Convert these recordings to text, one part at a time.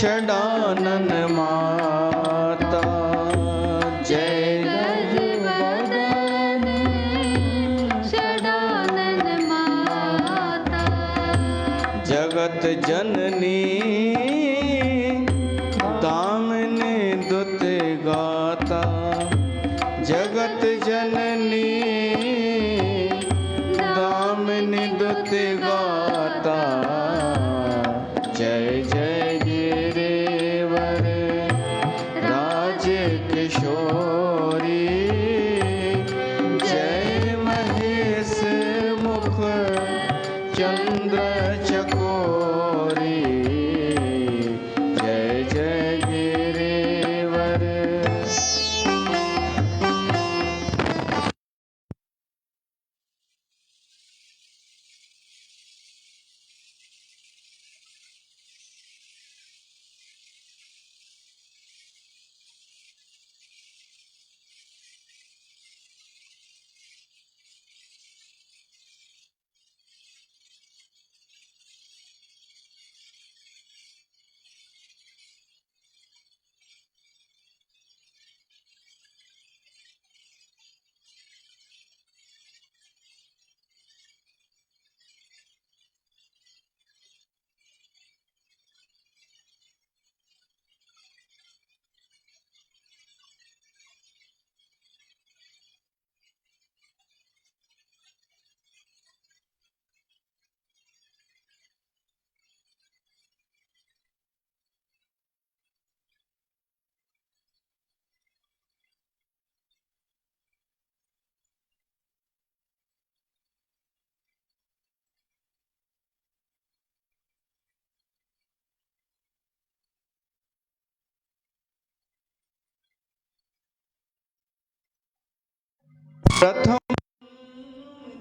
षडानन माता। जय गजवदने षडानन माता। जगत जननी दामिनी दुत गाता। जगत जननी दामिनी दुत गाता। जय जय गिरिवर राज किशोरी। जय महेश मुख चंद्र चकोरी। जय जय गिरिवर। प्रथम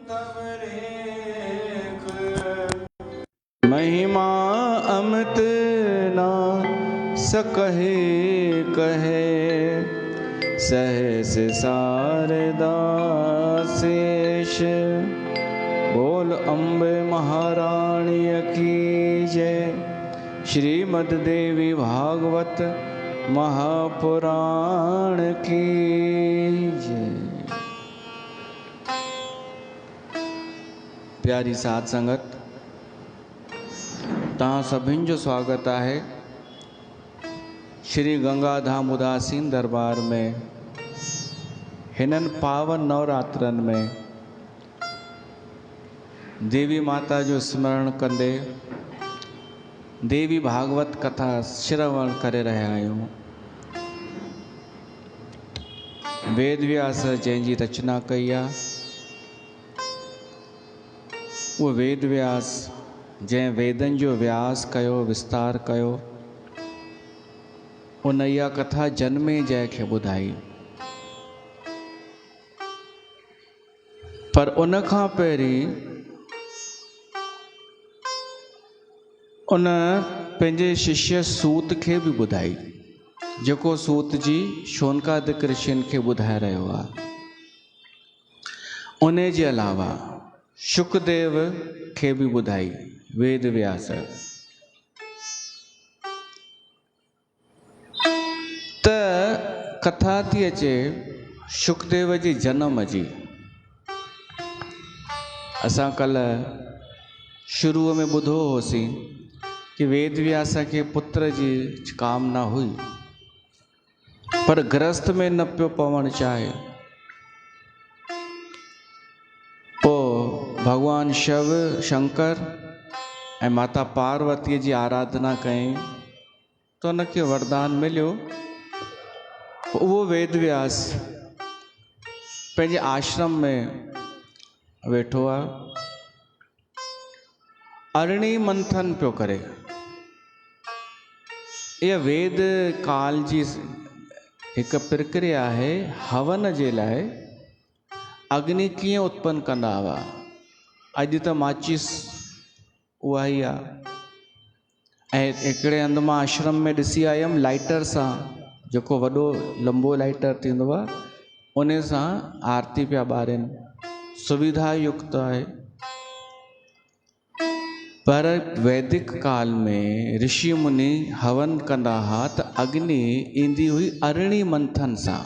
तव रेख महिमा अमित ना सकहे कहे। सहस शारदा शेष बोल अम्बे महारानी की जय। श्रीमद् देवी भागवत महापुराण की जय। प्यारी साध संगत, तहां सभिनि जो स्वागत है श्री गंगाधाम उदासीन दरबार में। हिनन पावन नवरात्रन में देवी माता जो स्मरण कंदे देवी भागवत कथा श्रवण करे रहिया आहियूं। वेद व्यास जंहिंजी रचना कई आहे, वो वेद व्यास जंहिं वेदन जो व्यास कयो, विस्तार कयो, उन इहा कथा जन्मे जय खे ॿुधाई। पर उन खां पहिरीं उन पंहिंजे शिष्य सूत खे बि ॿुधाई, जेको सूत जी शौनकादिक ऋषियुनि खे ॿुधाए रहियो आहे। उन जे अलावा शुकदेव खे भी ॿुधाई वेद व्यास। त कथा थी अचे शुकदेव जी जन्म जी। असां कल शुरू में ॿुधो होसीं कि वेद व्यास के पुत्र जी कामना हुई, पर गृहस्थ में न पियो पवण चाहे। भगवान शिव शंकर ऐं माता पार्वती जी आराधना कई तो उनके वरदान मिलियो। वो वेद व्यास पंहिंजे आश्रम में वेठो आहे, अरणी मंथन पियो करे। यह वेद काल जी एक प्रक्रिया है। हवन जे लाइ अग्नि कीअं उत्पन्न कंदा हुआ। अॼु त माचिस उहा ई आहे। ऐं हिकिड़े हंधि मां आश्रम में ॾिसी आयमि लाइटर सां, जेको वॾो लंबो लाइटर थींदो आहे, उन सां आरती पिया ॿारनि। सुविधा युक्त आहे। पर वैदिक काल में ऋषि मुनि हवन कंदा हा त अग्नि ईंदी हुई अरिणी मंथन सां।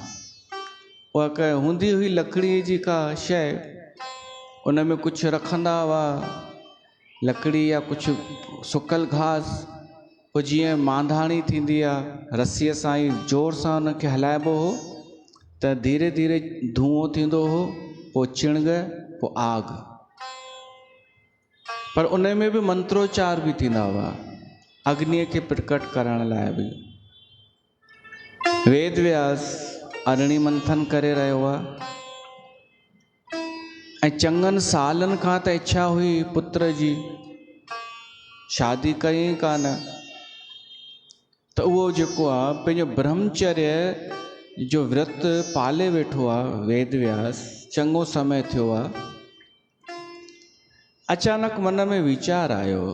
उहा हूंदी हुई लकड़ीअ जी का शइ, उन में कुझु रखंदा हुआ, लकड़ी या कुझु सुकल घास, पोइ जीअं मांधाणी थींदी आहे रसीअ सां ई ज़ोर सां उनखे हलाइबो हो त धीरे धीरे धुओं थींदो हो, पोइ चिणग, पोइ आग। पर उन में बि मंत्रोच्चार बि थींदा हुआ अग्नीअ खे प्रकट करण लाइ बि। वेद व्यास अरिणी मंथन करे रहियो आहे ऐं चङनि सालनि खां त इच्छा हुई पुत्र जी, शादी कयईं कान, त उहो जेको आहे पंहिंजो ब्रह्मचर्य जो व्रत पाले वेठो आहे वेद व्यास, चङो समय थियो आहे। अचानक मन में वीचार आयो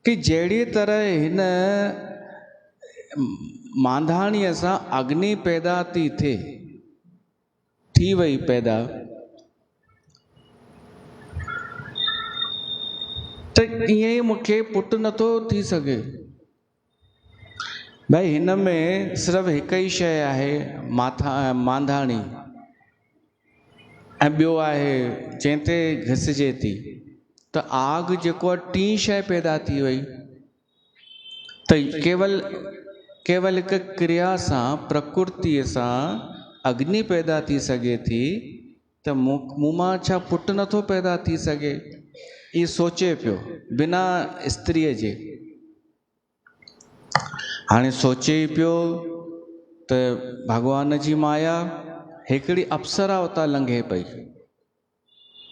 कि जहिड़ी तरह हिन मांधाणीअ सां अग्नि पैदा थी वई पैदा, त ईअं ई मूंखे पुटु नथो थी सघे। भाई हिन में सिर्फ़ु हिकु ई शइ आहे मांधाणी, ऐं ॿियो आहे जंहिं ते घिसिजे थी, त आग जेको आहे टी शइ पैदा थी वई। त केवल हिकु क्रिया सां, प्रकृतिअ सां अग्नि पैदा थी सघे थी, त मूं मां छा पुटु नथो पैदा थी सघे? इहो सोचे पियो बिना स्त्रीअ जे। हाणे सोचे ई पियो त भॻवान जी माया हिकिड़ी अप्सरा उतां लंघे पई,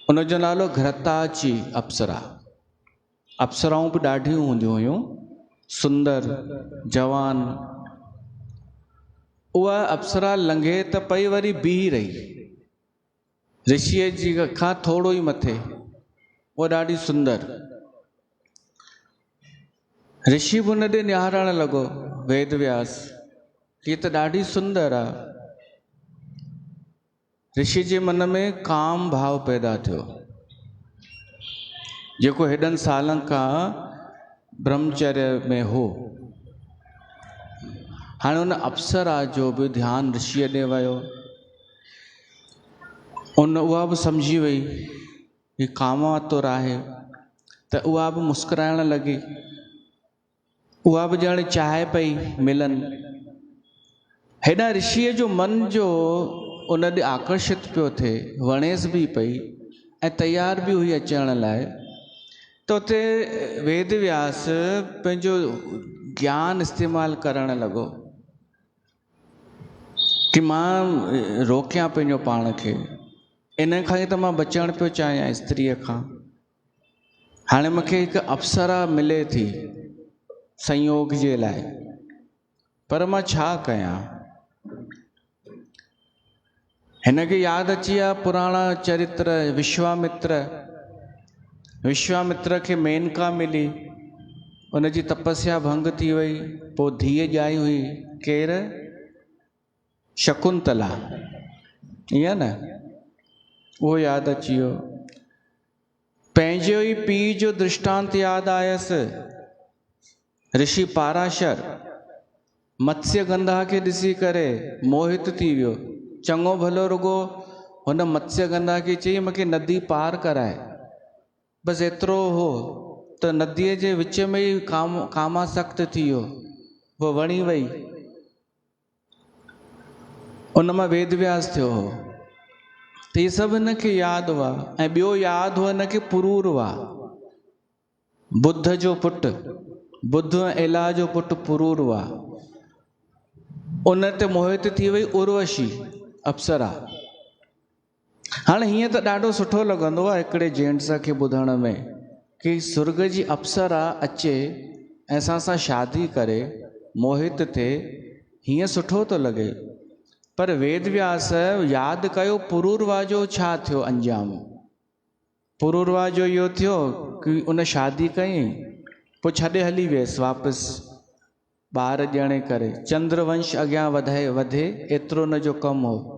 उनजो नालो घृताची अप्सरा। अप्सराऊं बि ॾाढियूं हूंदियूं हुयूं, सुंदर, जवान। उहा अप्सरा लंघे त पई, वरी बीही रही ऋषिअ जी खां थोरो ई मथे, उहा ॾाढी सुंदर। ऋषि बि उन ॾे निहारण लॻो वेद व्यास, हीअ त ॾाढी सुंदर आहे। ऋषि जे मन में काम भाव पैदा थियो, जेको हेॾनि सालनि खां ब्रह्मचर्य में हो। हाणे उन अप्सरा जो बि ध्यानु ऋषिअ ॾे वियो, उहा बि सम्झी वई ही कामातुर आहे, त उहा बि मुस्कुराइण लॻी, उहा बि ॼण चाहे पई मिलनि। हेॾा ऋषिअ जो मन जो उन ॾे आकर्षित पियो थिए, वणेसि बि पई ऐं तयार बि हुई अचण लाइ। त उते वेद व्यास पंहिंजो ज्ञान इस्तेमालु करणु लॻो कि मां रोकियां पंहिंजो पाण खे, इन खां ई त मां बचणु पियो चाहियां स्त्रीअ खां। हाणे मूंखे हिकु अप्सरा मिले थी संयोग जे लाइ, पर मां छा कयां? हिनखे यादि अची विया पुराणा चरित्र। विश्वामित्र खे मेनका मिली, उनजी तपस्या भंग थी वई, पोइ धीअ ॼाई हुई, केरु? शकुंतला, ईअं न? उहो यादि अची वियो। पंहिंजो ई पीउ जो दृष्टांत यादि आयसि। ऋषि पाराशर मत्स्यगंधा खे ॾिसी करे मोहित थी वियो। चङो भलो रुगो हुन मत्स्यगंधा खे चई मूंखे नदी पार कराए, बसि एतिरो हो त नदीअ जे विच में ई कामासक्त थी वियो, उहो वणी वई। उन मां वेद व्यास थियो हो। त इहे सभु हिनखे यादि हुआ। ऐं ॿियो यादि हो हिनखे पुरूरवा, बुद्ध जो पुटु, बुद्ध ऐं एला जो पुटु पुरूरवा। उन ते मोहित थी वई उर्वशी अप्सरा। हाणे हीअं त ॾाढो सुठो लॻंदो आहे हिकिड़े जेंट्स खे ॿुधण में कि स्वर्ग जी अप्सरा अचे ऐं असां सां शादी करे मोहित थिए, हीअं सुठो थो लॻे। पर वेद व्यास यादि कयो पुरूरवा जो छा थियो अंजाम। पुरूरवा जो इहो थियो कि उन शादी कयईं, पोइ छॾे हली वियसि वापसि ॿार ॼणे करे। चंद्रवंश अॻियां वधे एतिरो हुन जो कमु हो।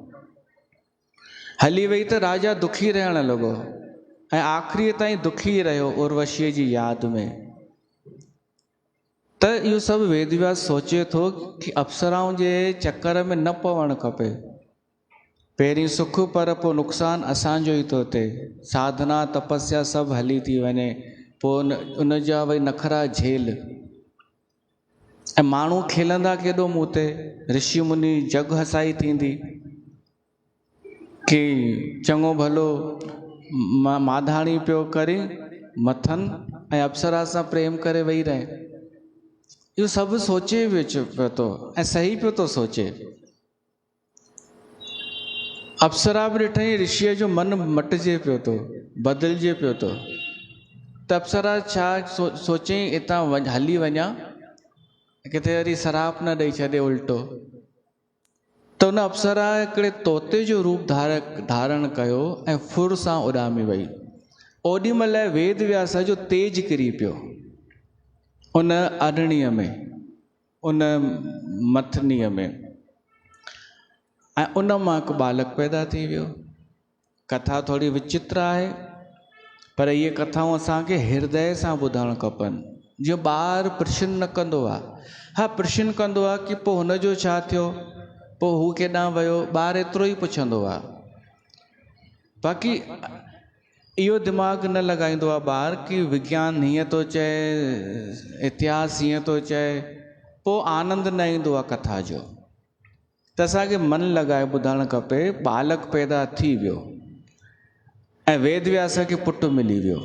हली वई त राजा दुखी रहण लॻो ऐं आख़िरीअ ताईं दुखी रहियो उर्वशीअ जी यादि में। त इहो सभु वेदव्यास सोचे थो कि अप्सराउनि जे चकर में न पवणु खपे। पहिरीं सुख पर पोइ नुक़सानु असांजो ई थो थिए। साधना तपस्या सभु हली थी वञे, पोइ उन जा वरी नखरा झेल, ऐं माण्हू खिलंदा केॾो मूं ते। ऋषि मुनि जग हसाई थींदी कि चङो भलो माधाणी पियो करे मथनि ऐं अप्सरा सां प्रेम करे वेही रहे। इहो सभु सोचे पियो थो ऐं सही पियो थो सोचे। अप्सरा बि ॾिठई ऋषिअ जो मन मटिजे पियो थो, बदिलजे पियो थो। त अप्सरा छा सोचई, हितां हली वञा, किथे वरी सराप न ॾेई छॾे उल्टो। त उन अप्सरा हिकिड़े तोते जो रूप धारण कयो ऐं फुर सां उॾामी वई। ओॾी महिल वेद व्यास जो तेज किरी पियो उन अरणीअ में, उन मथनीअ में, ऐं उन मां हिकु बालक पैदा थी वियो। कथा थोरी विचित्र आहे, पर इहे कथाऊं असांखे हृदय सां ॿुधणु खपनि। जीअं ॿारु प्रश्न न कंदो आहे, हा प्रश्न कंदो आहे कि पोइ हुनजो छा थियो, पोइ हू केॾांहुं वियो, ॿारु एतिरो ई पुछंदो आहे। बाक़ी इहो दिमाग़ न लॻाईंदो आहे ॿारु कि विज्ञान हीअं थो चए, इतिहास हीअं थो चए, पोइ आनंद न ईंदो आहे कथा जो। त असांखे मन लॻाए ॿुधणु खपे। बालक पैदा थी वियो ऐं वेद व्यास खे पुटु मिली वियो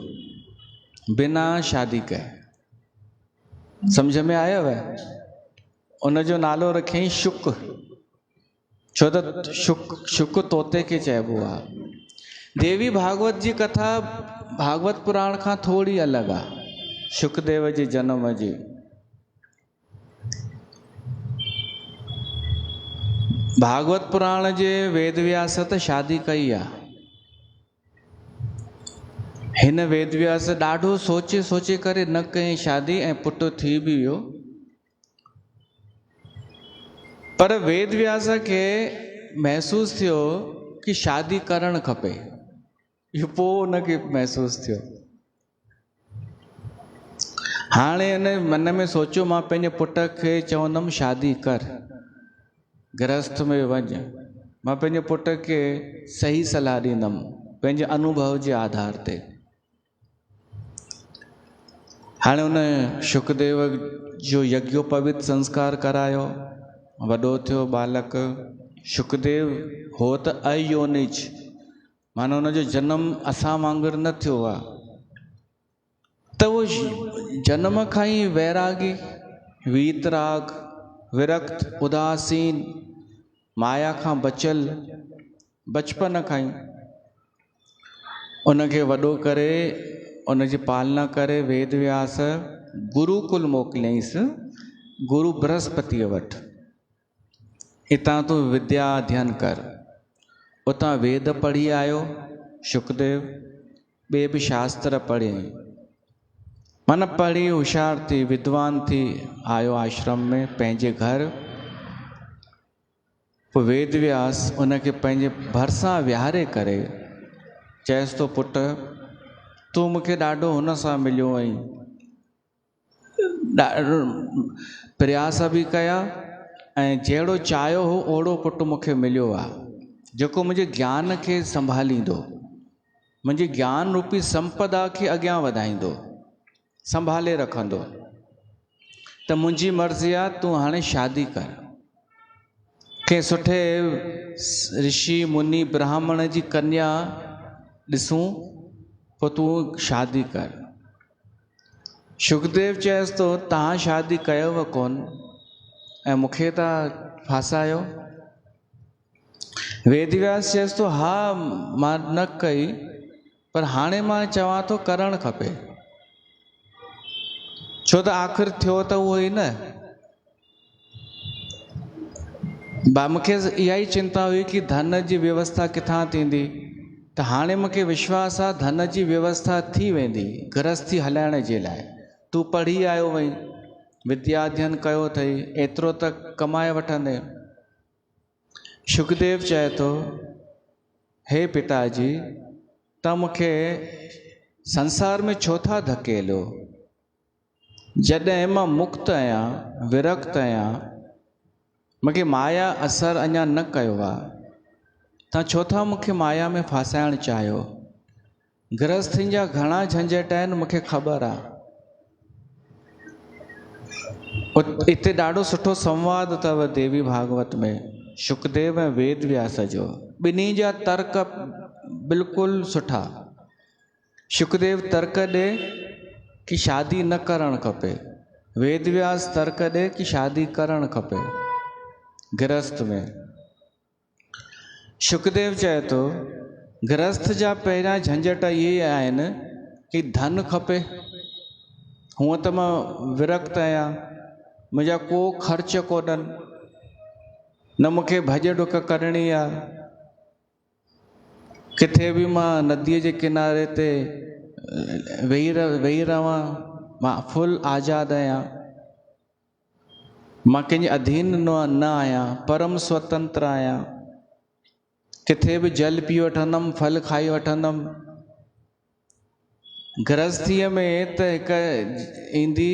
बिना शादी कए। सम्झ में आयव? उनजो नालो रखियईं शुक, छो त शुक तोते खे चइबो आहे। देवी भागवत जी कथा भागवत पुराण खां थोरी अलॻि आहे, शुकदेव जे जनम जी। भागवत पुराण जे वेद व्यास त शादी कई आहे। हिन वेद व्यास ॾाढो सोचे सोचे करे न कई शादी ऐं पुटु थी बि वियो। पर वेद व्यास खे महसूस थियो कि शादी करणु खपे। इहो पोइ उनखे महसूस थियो। हाणे हिन मन में सोचियो, मां पंहिंजे पुट खे चवंदुमि शादी कर, गृहस्थ में वञ। मां पंहिंजे पुट खे सही सलाह ॾींदुमि पंहिंजे अनुभव जे आधार ते। हाणे उन शुकदेव जो यज्ञोपवीत संस्कार करायो, वॾो थियो बालक। शुकदेव हो त अयोनिज, माना हुनजो जनम असां वांगुरु न थियो आहे। त उहो जनम खां ई वैरागी, वीतराग, विरक्त, उदासीन, माया खां बचियल, बचपन खां ई उनखे वॾो करे, उनजी पालना करे वेद व्यास गुरुकुल मोकिलियईंसि, गुरु बृहस्पतिअ वटि। हितां तूं विद्या अध्ययन कर। उतां वेद पढ़ी आयो शुकदेव, ॿिए बि शास्त्र पढ़ियईं। माना पढ़ी होशियार थी, विद्वान थी आयो आश्रम में पंहिंजे घर। पोइ वेद व्यास उनखे पंहिंजे भरिसां विहारे करे चएसि थो, पुट तूं मूंखे ॾाढो हुन सां मिलियो आहीं, ॾाढो प्रयास बि कया, ऐं जहिड़ो चाहियो हो ओड़ो पुटु मूंखे मिलियो आहे, जेको मुंहिंजे ज्ञान खे संभालींदो, मुंहिंजी ज्ञान रूपी संपदा खे अॻियां वधाईंदो, संभाले रखंदो। त मुंहिंजी मर्ज़ी आहे, तूं हाणे शादी कर। कंहिं सुठे ऋषि मुनि ब्राह्मण जी कन्या ॾिसूं, पोइ तूं शादी कर। शुकदेव चएसि थो, तव्हां शादी कयव कोन ऐं मूंखे था फासायो। वेद व्यास चएसि थो, हा मां न कई, पर हाणे मां चवां थो करणु खपे, छो त आख़िर थियो त उहो ई न। मूंखे इहा ई चिंता हुई कि धन जी व्यवस्था किथां थींदी, त हाणे मूंखे विश्वास आहे धन जी व्यवस्था थी वेंदी गृहस्थी हलाइण जे लाइ। तूं पढ़ी आयो वहीं, विद्या अध्ययन कयो अथई, एतिरो त कमाए वठंदे। शुकदेव चए थो, हे पिताजी, त मूंखे संसार में छो था धकेलियो? जॾहिं मां मुक्त आहियां, विरक्त आहियां, मूंखे माया असर अञा न कयो आहे, तव्हां छो था मूंखे माया में फासाइणु चाहियो? गृहस्थनि जा घणा झंझट आहिनि, मूंखे ख़बर आहे। इते ॾाढो सुठो संवाद अथव देवी भागवत में, शुकदेव ऐं वेद व्यास जो। ॿिन्ही जा तर्क बिल्कुलु सुठा। शुकदेव तर्क ॾे कि शादी न करणु खपे, वेद व्यास तर्क ॾे कि शादी करणु खपे गृहस्थ में। शुकदेव चए थो गृहस्थ जा पहिरियां झंझट इहे आहिनि कि धन खपे। हूअं त मां विरक्त आहियां, मुंहिंजा को ख़र्च कोन्हनि, न मूंखे भॼ डुक करणी आहे। किथे बि मां नदीअ जे किनारे ते वेही रहां, मां फुल आज़ादु आहियां, मां कंहिंजे अधीन न आहियां, परम स्वतंत्र आहियां। किथे बि जल पी वठंदुमि, फल खाई वठंदुमि। गृहस्थीअ में त हिकु ईंदी,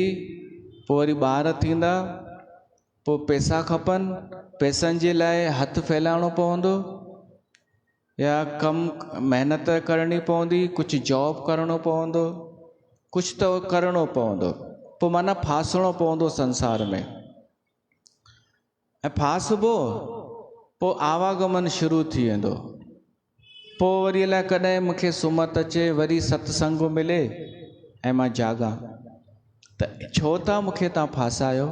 पोइ वरी ॿार थींदा, पोइ पैसा खपनि, पैसनि जे लाइ हथु फैलाइणो पवंदो या कमु महिनत करणी पवंदी, कुझु जॉब करिणो पवंदो, कुझु त करिणो पवंदो। पोइ माना फासणो पवंदो संसार में, ऐं फासबो पोइ आवागमन शुरू थी वेंदो। पोइ वरी अलाए कॾहिं मूंखे सुमत अचे, वरी सत्संग मिले ऐं मां जाॻां। त छो था मूंखे तव्हां फासायो?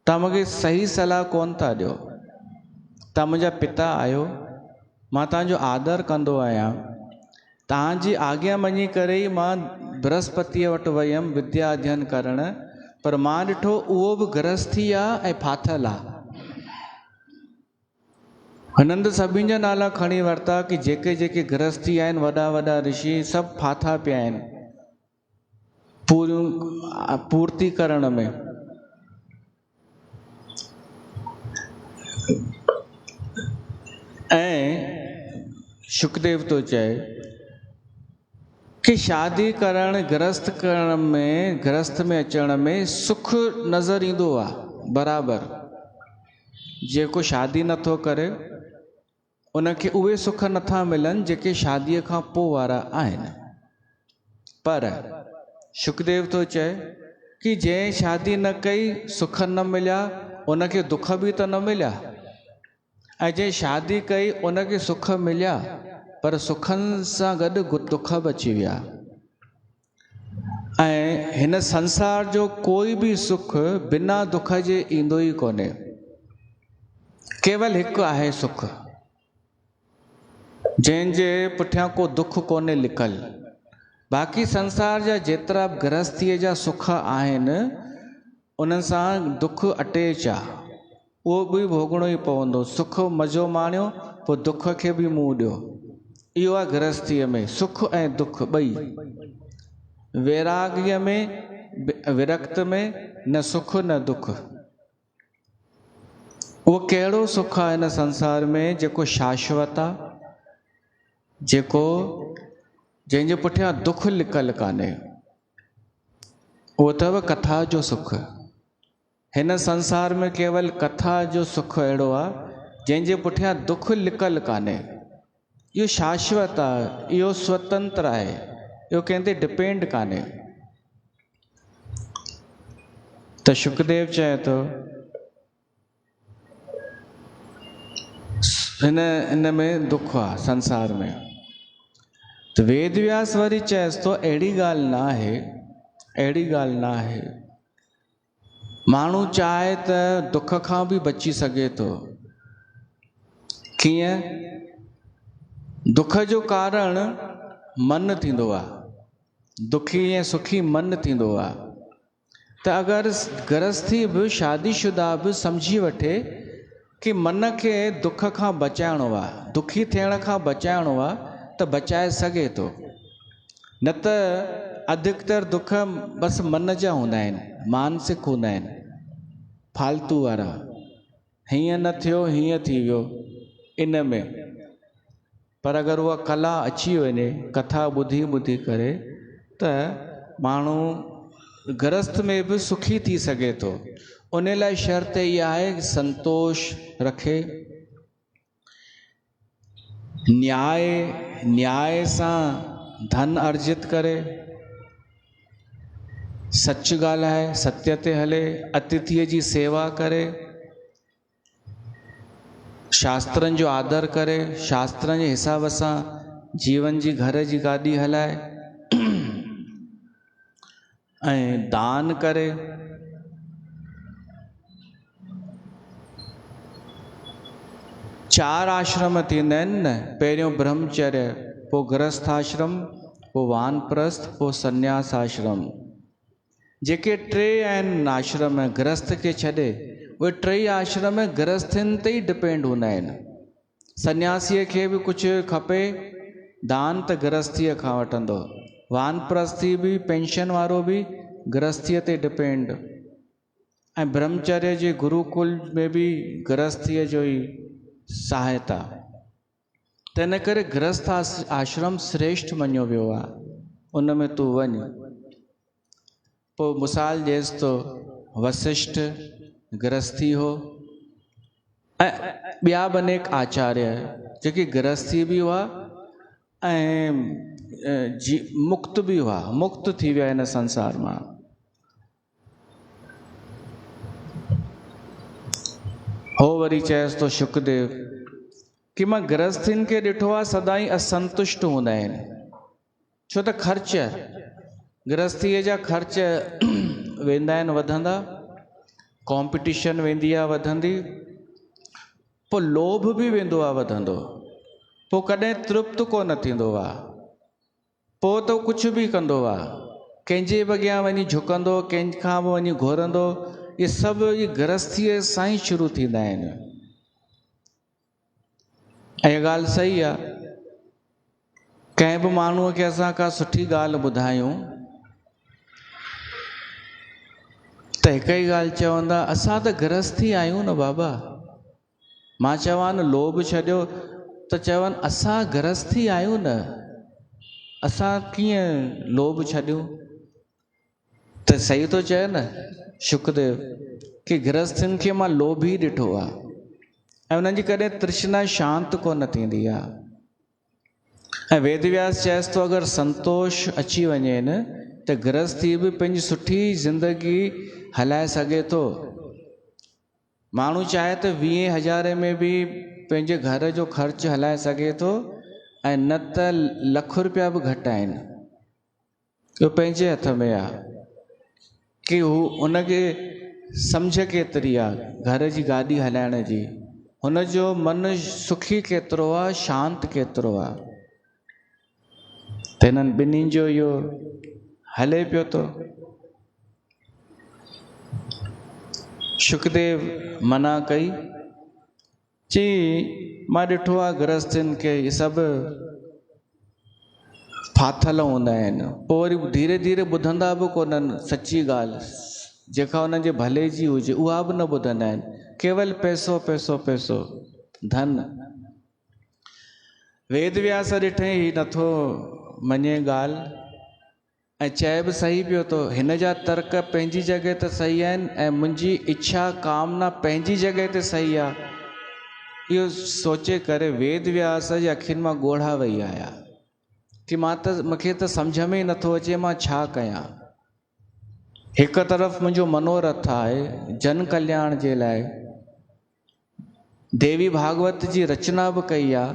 तव्हां मूंखे सही सलाह कोन था ॾियो। तव्हां मुंहिंजा पिता आहियो, मां तव्हांजो आदर कंदो आहियां। तव्हांजी आज्ञा मञी करे ई मां बृहस्पतिअ वटि वई हुयमि विद्या अध्ययन करणु, पर मां ॾिठो उहो बि गृहस्थी आहे ऐं फाथल आहे। हिननि त सभिनि जा नाला खणी वरिता कि जेके जेके गृहस्थी आहिनि, वॾा वॾा ऋषि सभु फाथा पिया आहिनि पूर्ति करण में। ऐं शुकदेव तो चए कि शादी करणु, गृहस्थ करण में, गृहस्थ में अचण में सुख नज़र ईंदो आहे बराबरि। जेको शादी नथो करे उनखे उहे सुख नथा मिलनि जेके शादीअ खां पोइ वारा आहिनि। पर शुकदेव तो चए कि जंहिं शादी न कई, सुख न मिलिया, उनखे दुख बि त न मिलिया, ऐं जंहिं शादी कई उनखे सुख मिलिया, पर सुखनि सां गॾु दुख बि अची विया। ऐं हिन संसार जो कोई बि सुख बिना दुख जे ईंदो ई कोन्हे। केवल हिकु आहे सुख, जंहिंजे पुठियां को दुख कोन्हे लिखल। बाक़ी संसार जा जेतिरा बि गृहस्थीअ जा सुख आहिनि, उन्हनि सां दुख अटैच आहे, उहो बि भोगणो ई पवंदो। सुख मज़ो माणियो, पोइ दुख खे बि मुंहुं ॾियो। इहो आहे गृहस्थीअ में, सुख ऐं दुख ॿई। वैराग्य में, विरक्त में न सुख न दुख। उहो कहिड़ो सुख आहे हिन संसार में जेको शाश्वत आहे, जंहिंजे पुठियां दुख लिकल कान्हे? उहो अथव कथा जो सुख। हिन संसार में केवल कथा जो सुख अहिड़ो आहे जंहिंजे पुठियां दुख लिकल कान्हे। इहो शाश्वत आहे, इहो स्वतंत्र आहे, इहो कंहिं ते डिपेंड कान्हे। त शुकदेव चए थो हिन में दुख आहे संसार में। त वेद व्यास वरी चएसि थो अहिड़ी ॻाल्हि न आहे, अहिड़ी ॻाल्हि न आहे। माण्हू चाहे त दुख खां बि बची सघे थो। कीअं? दुख जो कारण मन थींदो आहे, दुखी ऐं सुखी मन थींदो आहे। त अगरि गृहस्थी बि, शादीशुदा बि सम्झी वठे कि मन खे दुख खां बचाइणो आहे, दुखी थियण खां बचाइणो आहे, त बचाए सघे थो। न त अधिकतर दुख बसि मन जा हूंदा आहिनि, मानसिक हूंदा आहिनि, फालतू वारा। हीअं न थियो, हीअं थी वियो, इन में। पर अगरि उहा कला अची वञे कथा ॿुधी ॿुधी करे त माण्हू गृहस्थ में बि सुखी थी सघे थो। उन लाइ शर्त इहा आहे कि संतोष रखे, न्याय सां धन अर्जित करे, सच ॻाल्हाए, सत्य ते हले, अतिथीअ जी सेवा करे, शास्त्रनि जो आदर करे, शास्त्रनि जे हिसाब सां जीवन जी घर जी गाॾी हलाए ऐं दान करे। चार आश्रम थींदा आहिनि न, पहिरियों ब्रह्मचर्य, पोइ गृहस्थ आश्रम, पोइ वानप्रस्थ, पोइ संन्यास आश्रम। जेके टे आहिनि आश्रम गृहस्थ खे छॾे, उहे टई आश्रम गृहस्थनि ते ई डिपेंड हूंदा आहिनि। सन्यासीअ खे बि कुझु खपे, दान त गृहस्थीअ खां वठंदो, वानप्रस्थी बि पेंशन वारो बि गृहस्थीअ ते डिपेंड, ऐं ब्रह्मचर्य जे गुरुकुल में बि गृहस्थीअ जो ई सहायता। त इन करे गृहस्थ आश्रम श्रेष्ठ मञियो वियो आहे, उन में तूं वञ। पोइ मिसाल ॾिएसि थो, वशिष्ठ गृहस्थी हो ऐं ॿिया बि अनेक आचार्य जेके गृहस्थी बि हुआ ऐं मुक्त बि हुआ, मुक्त थी विया हिन संसार मां। हो वरी चएसि थो शुकदेव कि मां गृहस्थीनि खे ॾिठो आहे सदाई असंतुष्ट हूंदा आहिनि, छो त ख़र्च गृहस्थीअ जा ख़र्च वेंदा आहिनि वधंदा, कॉम्पिटिशन वेंदी आहे वधंदी, पोइ लोभ बि वेंदो आहे वधंदो, पोइ कॾहिं तृप्त कोन थींदो आहे, पोइ त कुझु बि कंदो आहे, कंहिंजे बि अॻियां वञी झुकंदो, कंहिंखां बि वञी घुरंदो। इहे सभु इहे गृहस्थीअ सां ई शुरू थींदा आहिनि। ऐं इहा ॻाल्हि सही आहे, कंहिं बि माण्हूअ खे असां का सुठी ॻाल्हि ॿुधायूं त हिकु ई ॻाल्हि चवंदा, असां त गृहस्थी आहियूं न बाबा। मां चवां न लोभ छॾियो त चवनि असां गृहस्थी आहियूं न, असां कीअं लोभ छॾियूं। त सही थो चए न शुकदेव कि गृहस्थनि खे मां लोभी ॾिठो आहे ऐं उन्हनि जी कॾहिं तृष्णा शांति कोन थींदी आहे। ऐं वेदव्यास चएसि थो अगरि संतोष अची वञे न त गृहस्थी बि पंहिंजी सुठी ज़िंदगी हलाए सघे थो। माण्हू चाहे त 20,000 में बि पंहिंजे घर जो ख़र्चु हलाए सघे थो ऐं न त लख रुपया बि घटि आहिनि, इहो पंहिंजे हथ में आहे कि हू उनखे सम्झ केतिरी आहे घर जी गाॾी हलाइण जी, हुनजो मन सुखी केतिरो आहे, शांति केतिरो आहे। त हिननि ॿिन्हिनि जो इहो हले पियो थो। शुकदेव मना कई, चई मां ॾिठो आहे गृहस्थनि खे इहे सभु फाथल हूंदा आहिनि, पोइ वरी धीरे धीरे ॿुधंदा बि कोन्हनि सची ॻाल्हि, जेका हुननि जे भले जी हुजे उहा बि न ॿुधंदा आहिनि, केवल पैसो पैसो पैसो धन। वेदव्यास ॾिठई ही नथो मञे ॻाल्हि ऐं चए बि सही पियो थो, हिन जा तर्क पंहिंजी जॻह ते सही आहिनि ऐं मुंहिंजी इच्छा कामना पंहिंजी जॻह ते सही आहे। इहो सोचे करे वेदव्यास जे अखियुनि मां ॻोढ़ा वही आया कि मूंखे त सम्झ में ई नथो अचे मां छा कयां। हिकु तरफ़ मुंहिंजो मनोरथ आहे जन कल्याण जे लाइ, देवी भागवत जी रचना बि कई आहे।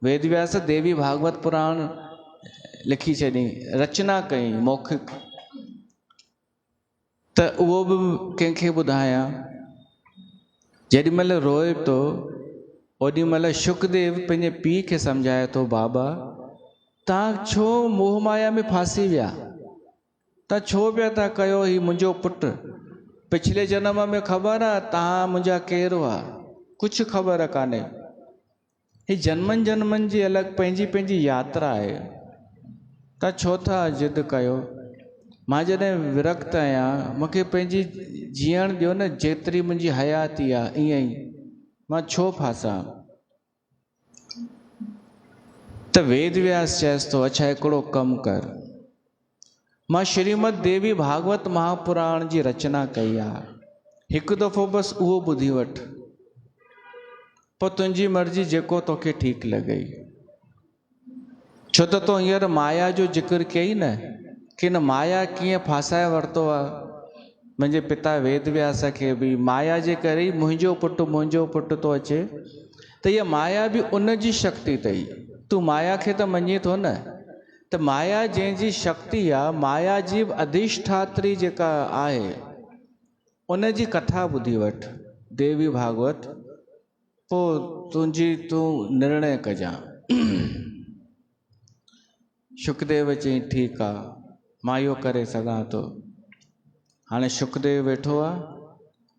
वेदव्यास देवी भागवत पुराण लिखी छॾी, रचना कई मौखिक, त उहो बि कंहिंखे ॿुधायां। जेॾीमहिल रोए थो ओॾीमहिल शुकदेव पंहिंजे पीउ खे सम्झाए थो, बाबा तव्हां छो मोह माया में फासी विया, तव्हां छो पिया था कयो, ही मुंहिंजो पुटु, पिछले जनम में ख़बर आहे तव्हां मुंहिंजा केरु हुआ, कुझु ख़बर कान्हे। ही जन्मनि जन्मनि जी अलॻि पंहिंजी पंहिंजी यात्रा आहे, तव्हां छो था ज़िद कयो। मां जॾहिं विरक्त आहियां मूंखे पंहिंजी जीअण ॾियो न, जेतिरी मुंहिंजी हयाती आहे ईअं ई, मां छो फासां। त वेद व्यास चएसि थो अच्छा हिकिड़ो कमु कर, मां श्रीमद देवी भागवत महापुराण जी रचना कई आहे, हिकु दफ़ो बसि उहो ॿुधी वठि, पोइ तुंहिंजी मर्ज़ी जेको तोखे ठीकु लॻई। छो त तो हींअर माया जो ज़िक्र कई न, कि न माया कीअं फासाए वरितो आहे मुंहिंजे पिता वेद व्यास खे बि, माया जे करे ई मुंहिंजो पुटु थो अचे, त इहा माया बि उन जी शक्ति अथई। तूं माया खे त मञी थो न, त माया जंहिंजी शक्ति आहे, माया जी अधिष्ठात्री जेका आहे, उन जी कथा ॿुधी वठि देवी भागवत, पोइ तूं निर्णय कजांइ। शुकदेव चई ठीकु आहे, मां इहो करे सघां थो। हाणे शुकदेव वेठो आहे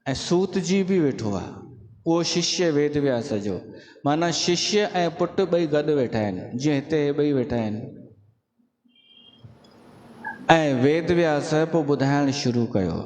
ऐं सूत जी बि वेठो आहे, उहो शिष्य वेद व्यास जो, माना शिष्य ऐं पुटु ॿई गॾु वेठा आहिनि, जीअं हिते ॿई वेठा आहिनि। ऐं वेद व्यास पोइ ॿुधाइणु शुरू कयो।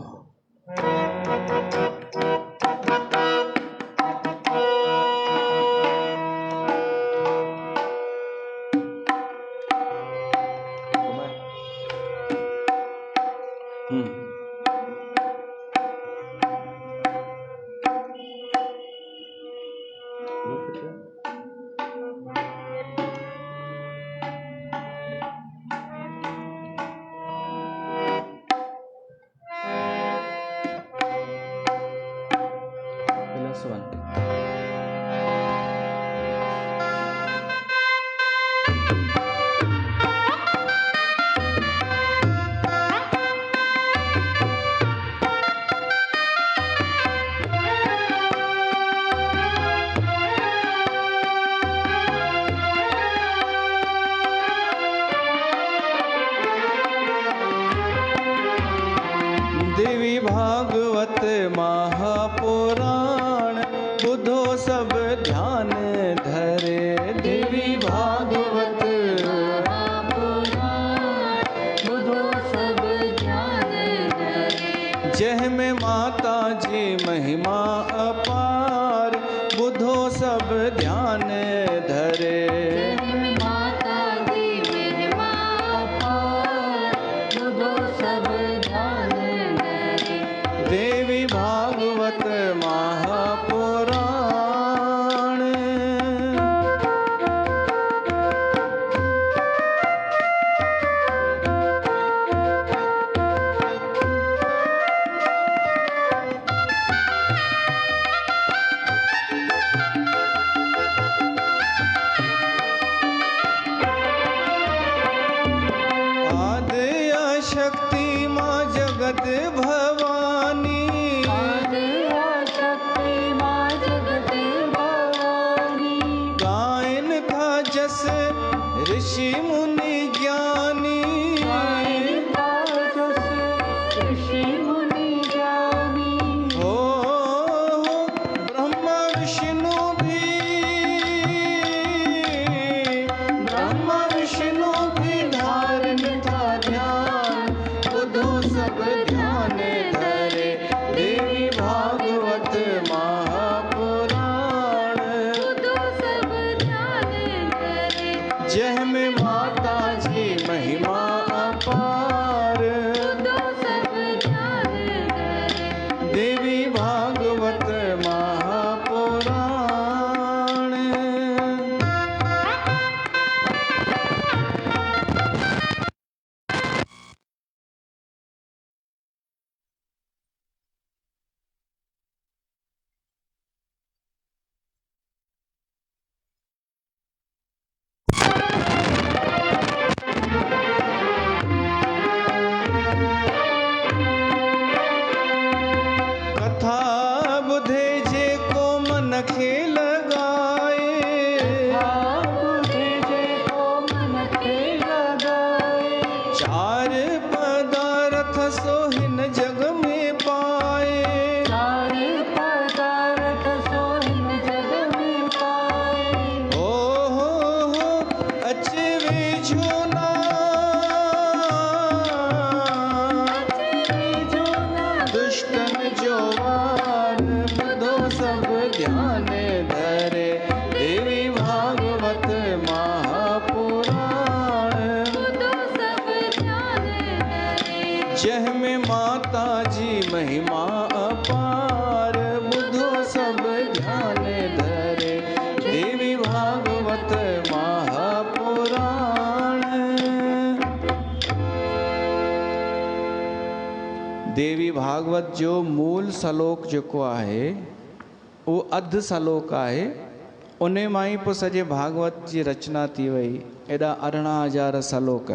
देवी भागवत महापुराण बुधो सब ध्यान धरे। देवी भागवत महापुराण बुधो सब ध्यान धरे। जह में माता जी महिमा अपार बुधो सब ध्यान धरे। माता जी महिमा अपार बुधो सब ध्यान धरे। देवी भागवत महापुराण शक्ति माँ जगत भवानी। शक्ति माँ जगत भवानी। गायन का जस ऋषि मुनि ज्ञानी। गायन का जस ऋषि मुनि ज्ञानी। हो ब्रह्मा विष्णु भी धारण था ध्यान बुधो सब ध्यान धरे। देवी भागवत महापुराण बुधो सब ध्यान धरे। जह में माता जी महिमा अपार बुधो सब ध्यान धरे। देवी भागवत महापुराण। कथा बुधे जे को मन खे लगाए। बुधे जे को मन खे लगाए। चार पदार्थ सो हिन जग में पाए। चार पदार्थ सो हिन जग में पाए। हो अचे वेझो ना दुष्टन जो वार बुधो सब ध्यान धरे। देवी भागवत महापुराण में माता जी महिमा अपार, बुधो सब ध्यान धरे देवी भागवत महापुराण। देवी भागवत जो मूल श्लोक जेको आहे वो अध श्लोक आहे, उन मां ई पोइ सॼे भागवत जी रचना थी वई। एॾा 18,000 श्लोक।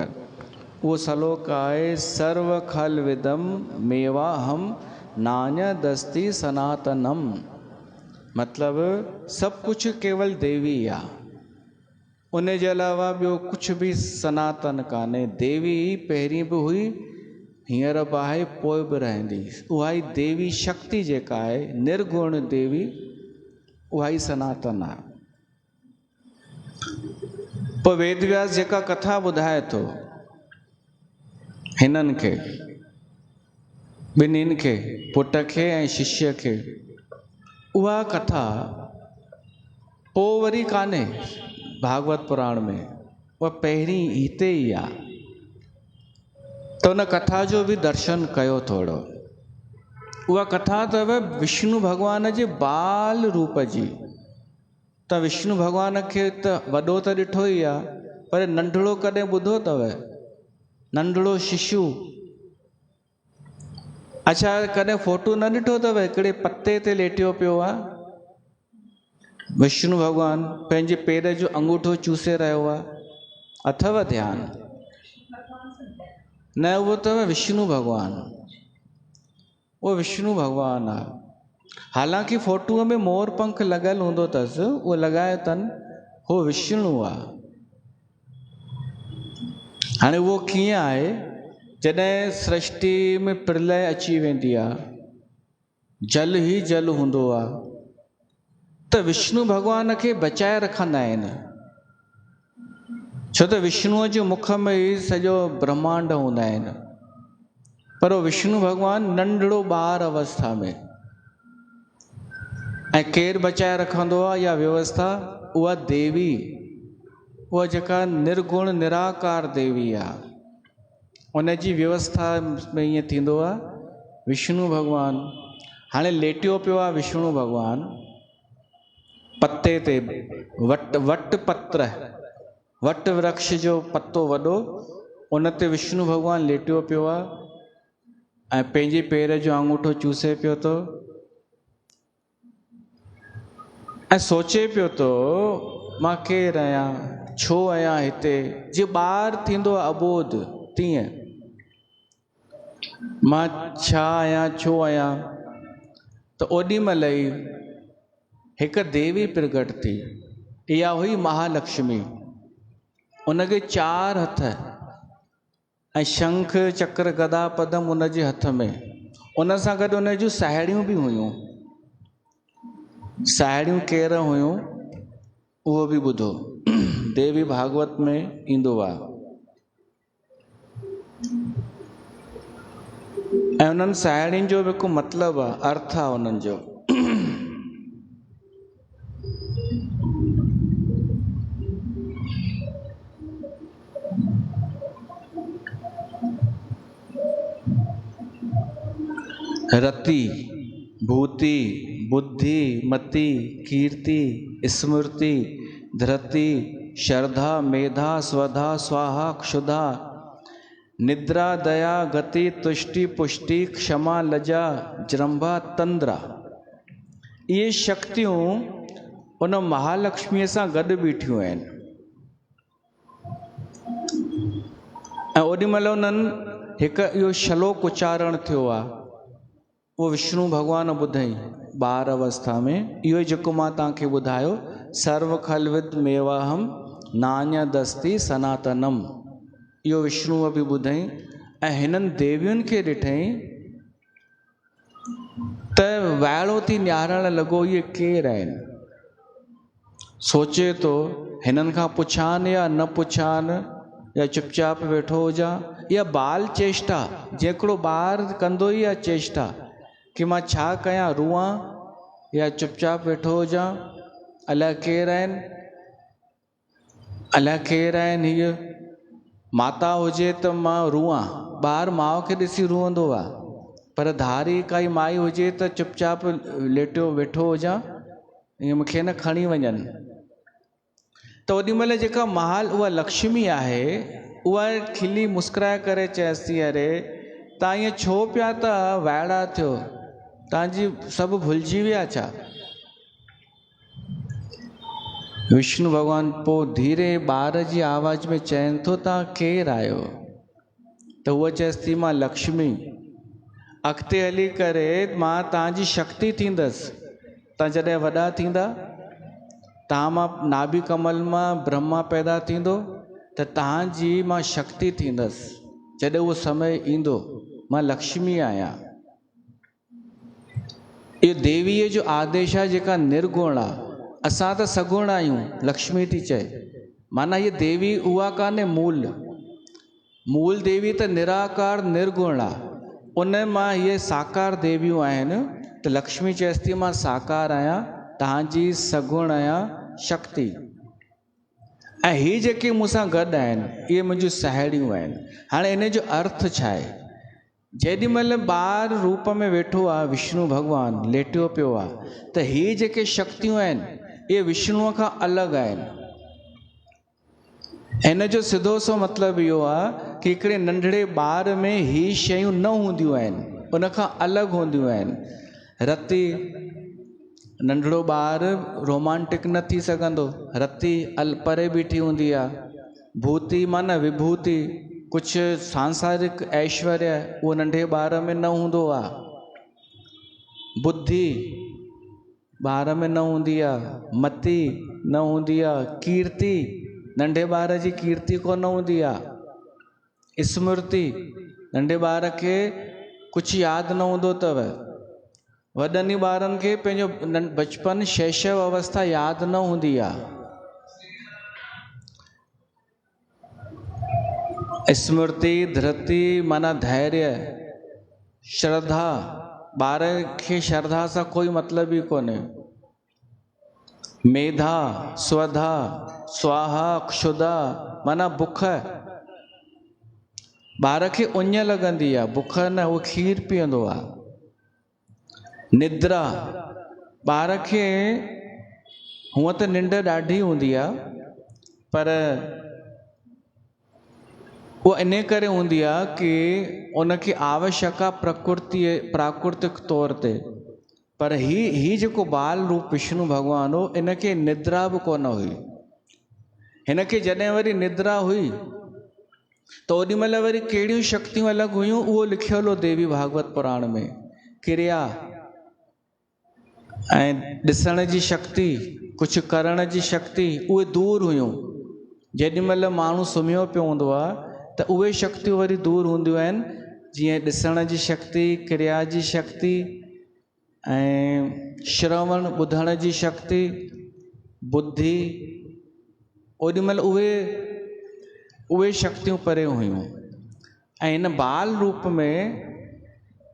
वो श्लोक आहे सर्व खल विदम मेवाहम नान्यदस्ति सनातनम। मतलब सब कुछ केवल देवी आहे, उन जे अलावा ॿियो कुझु बि सनातन कान्हे। देवी पहिरीं बि हुई, हींअर बि आहे, पोइ बि रहंदी। उहा ई देवी शक्ति जेका आहे निर्गुण देवी, उहा ई सनातन आहे। पोइ वेद व्यास जेका कथा ॿुधाए थो हिननि खे ॿिन्हिनि खे, पुट खे ऐं शिष्य खे, उहा कथा पोइ वरी कान्हे भागवत पुराण में, उहा पहिरीं हिते ई आहे। त उन कथा जो बि दर्शन कयो थोरो। उहा कथा अथव विष्णु भॻवान जे बाल रूप जी। त विष्णु भॻवान खे त वॾो त ॾिठो ई आहे, पर नंढड़ो कॾहिं ॿुधो अथव? नंढड़ो शिशु। अच्छा, कॾहिं फोटो न ॾिठो अथव हिकिड़े पते ते लेटियो पियो आहे विष्णु भॻवान, पंहिंजे पेर जो अंगूठो चूसे रहियो आहे? अथव ध्यानु? न, उहो अथव विष्णु भॻवान। उहो विष्णु भॻवान आहे। हालांकि फोटूअ में मोर पंख लॻल हूंदो अथसि, उहो लॻायो अथनि, उहो विष्णु आहे। हाणे उहो कीअं आहे, जॾहिं सृष्टि में प्रलय अची वेंदी आहे, जल ई जल हूंदो आहे, त विष्णु भॻवान खे बचाए रखंदा आहिनि। छो त विष्णुअ जे मुख में ई सॼो ब्रह्मांड हूंदा आहिनि। पर विष्णु भॻवान नंढड़ो ॿार अवस्था में, ऐं केरु बचाए रखंदो आहे या व्यवस्था? उहा देवी, उहा जेका निर्गुण निराकार देवी आहे, उन जी व्यवस्था में ईअं थींदो आहे। विष्णु भॻवान हाणे लेटियो पियो आहे, विष्णु भॻवान पत्ते ते, वट पत्र, वट वृक्ष जो पत्तो वॾो, उन ते विष्णु भॻवान लेटियो पियो आहे ऐं पंहिंजे पेर जो अंगूठो चूसे पियो थो ऐं सोचे पियो थो मां केरु आहियां, छो आहियां हिते। जीअं ॿारु थींदो आहे अबोध, तीअं मां छा आहियां, छो आहियां। त ओॾी महिल ई हिकु देवी प्रगट थी। इहा हुई महालक्ष्मी। उनखे 4 हथ ऐं शंख चक्र गदा पदम उन जे हथ में। उन सां गॾु उन जूं साहेड़ियूं बि हुयूं। साहेड़ियूं केरु हुयूं उहो बि ॿुधो, देवी भागवत में ईंदो आहे। ऐं उन्हनि साहेड़ियुनि जो बि हिकु मतिलबु आहे, अर्थ आहे उन्हनि जो। रति, भूति, बुद्धि, मति, कीर्ति, स्मृति, धृति, श्रद्धा, मेधा, स्वधा, स्वाहा, क्षुधा, निद्रा, दया, गति, तुष्टि, पुष्टि, क्षमा, लजा, जृंभा, तंद्रा। ये शक्तियों उन महालक्ष्मीअ सां गॾु बीठियूं आहिनि। ऐं ओॾी महिल उन्हनि हिकु इहो श्लोक उच्चारण थियो आहे, उहो विष्णु भॻवान ॿुधाई 12 अवस्था में। इहो जेको मां तव्हांखे ॿुधायो, सर्व खलविद मेवाहम नान्यदस्ति सनातनम, इहो विष्णुअ बि ॿुधाई। ऐं हिननि देवियुनि खे ॾिठई त वाइड़ो थी निहारण लॻो, इहे केरु आहिनि। सोचे थो हिननि खां पुछानि या न पुछानि, या चुपचाप वेठो हुजां। इहा बाल चेष्टा, जेकड़ो ॿारु कंदो ई आहे चेष्टा कि मां छा कयां, रुआं या चुपचाप वेठो हुजां। अलाए केरु आहिनि, अलाए केरु आहिनि। हीअ माता हुजे त मां रुआं, ॿारु माउ खे ॾिसी रुअंदो आहे, पर धारी काई माई हुजे त चुपचाप लेटियो वेठो हुजां, ईअं मूंखे न खणी वञनि। त ओॾीमहिल जेका महाल उहा लक्ष्मी आहे, उहा खिली मुस्कुराए करे चएसि थी, अरे तव्हां ईअं छो पिया था वाइड़ा थियो, तव्हांजी सभु भुलिजी विया छा? विष्णु भॻवानु पोइ धीरे ॿार जी आवाज़ में चवनि थो, तव्हां केरु आहियो? त उहा चएसि थी, मां लक्ष्मी, अॻिते हली करे मां तव्हांजी शक्ति थींदसि। तव्हां जॾहिं वॾा थींदा, तव्हां मां नाभि कमल मां ब्रह्मा पैदा थींदो, त तव्हांजी मां शक्ति थींदसि। जॾहिं उहो समय ईंदो, मां लक्ष्मी आहियां। इहो देवीअ जो आदेश आहे, जेका निर्गुण आहे। असां त सगुण आहियूं, लक्ष्मी थी चए, माना हीअ देवी उहा कान्हे मूल देवी त निराकार निर्गुण आहे, उन मां इहे साकार देवियूं आहिनि। त लक्ष्मी चएसि थी, मां साकार आहियां, तव्हांजी सगुण आहियां शक्ति। ऐं हीअ जेके मूंसां गॾु आहिनि, इहे मुंहिंजियूं साहेड़ियूं आहिनि। हाणे इन जो अर्थ छा आहे? जेॾीमहिल ॿार रूप में वेठो आहे, विष्णु भॻवानु लेटियो पियो आहे, त हीअ जेके शक्तियूं आहिनि, इहे विष्णुअ खां अलॻि आहिनि। हिन जो सिधो सो मतिलबु इहो आहे कि हिकिड़े नंढड़े ॿार में ही शयूं न हूंदियूं आहिनि, उन खां अलॻि हूंदियूं आहिनि। रती, नंढड़ो ॿारु रोमांटिक न थी सघंदो, रती परे बीठी हूंदी आहे। भूती माना विभूति, कुझु सांसारिक ऐश्वर्य, उहो नंढे ॿार में न हूंदो आहे। बुद्धि ॿार में न हूंदी आहे, मति न हूंदी आहे, कीर्ति, नंढे ॿार जी कीर्ति को न हूंदी आहे। स्मृति, नंढे ॿार खे कुझु यादि न हूंदो अथव। वॾनि ॿारनि खे पंहिंजो बचपन, शैशव अवस्था यादि न हूंदी आहे। स्मृति, धृति माना धैर्य, श्रद्धा, ॿार खे श्रद्धा सां कोई मतिलबु ई कोन्हे। मेधा, स्वधा, स्वाहा, क्षुधा माना बुख, ॿार खे उञ लॻंदी आहे, बुख न, उहो खीर पीअंदो आहे। निद्रा, ॿार खे हूअं त निंड ॾाढी हूंदी आहे, पर उहा इन करे हूंदी आहे कि उनखे आवश्यक आहे प्राकृतिक तौर ते। पर ही जेको बाल रूप विष्णु भॻवानु हो, इनखे निद्रा बि कोन हुई। हिनखे जॾहिं वरी निद्रा हुई, त ओॾीमहिल वरी कहिड़ियूं शक्तियूं अलॻि हुयूं, उहो लिखियलु हो देवी भागवत पुराण में। क्रिया ऐं ॾिसण जी शक्ति, कुझु करण जी शक्ति, उहे दूर हुयूं। जेॾीमहिल माण्हू सुम्हियो पियो हूंदो आहे, त उहे शक्तियूं वरी दूर हूंदियूं आहिनि, जीअं ॾिसण जी शक्ति, क्रिया जी शक्ति ऐं श्रवण ॿुधण जी शक्ति, बुद्धि, ओॾीमहिल उहे शक्तियूं परे हुयूं। ऐं हिन बाल रूप में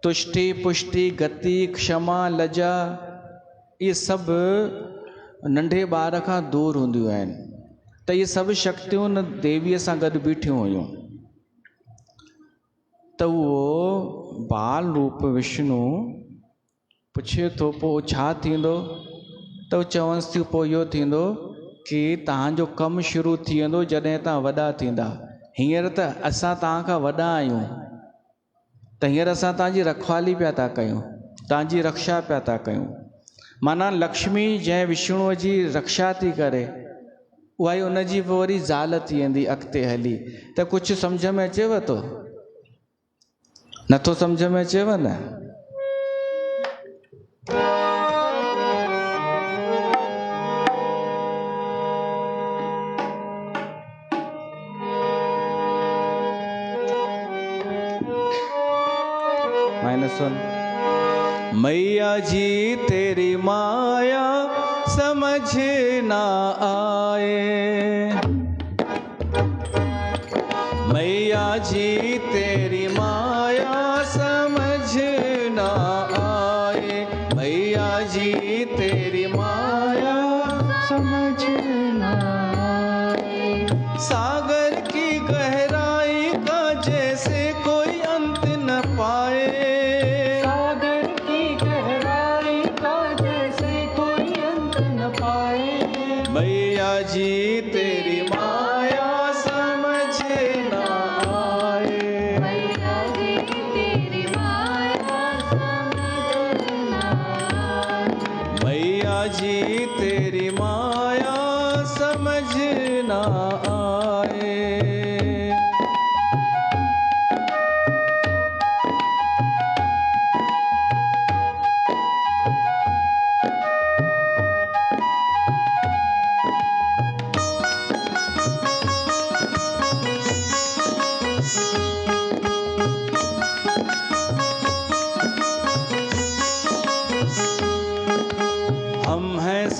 तुष्टि, पुष्टि, गति, क्षमा, लजा, इहे सभु नंढे ॿार खां दूर हूंदियूं आहिनि। त इहे सभु शक्तियूं न देवीअ सां गॾु बीठियूं हुयूं। त उहो बाल रूप विष्णु पुछे थो, पोइ छा थींदो? त उहो चवंसि थी, पोइ इहो थींदो कि तव्हांजो कमु शुरू थी वेंदो जॾहिं तव्हां वॾा थींदा। हींअर त असां तव्हां खां वॾा आहियूं, त हींअर असां तव्हांजी रखवाली पिया था कयूं, तव्हांजी रक्षा पिया था कयूं। माना लक्ष्मी जंहिं विष्णुअ जी रक्षा थी करे, उहा ई उनजी वरी ज़ाल थी वेंदी अॻिते हली। त कुझु सम्झ में अचेव थो? नथो सम्झ में अचेव न? मैया जी तेरी माया समझ ना आए, मैया जी तेरी माया समझ ना आए, मैया जी तेरी माया समझ ना आए। सागर की गहराई का जैसे कोई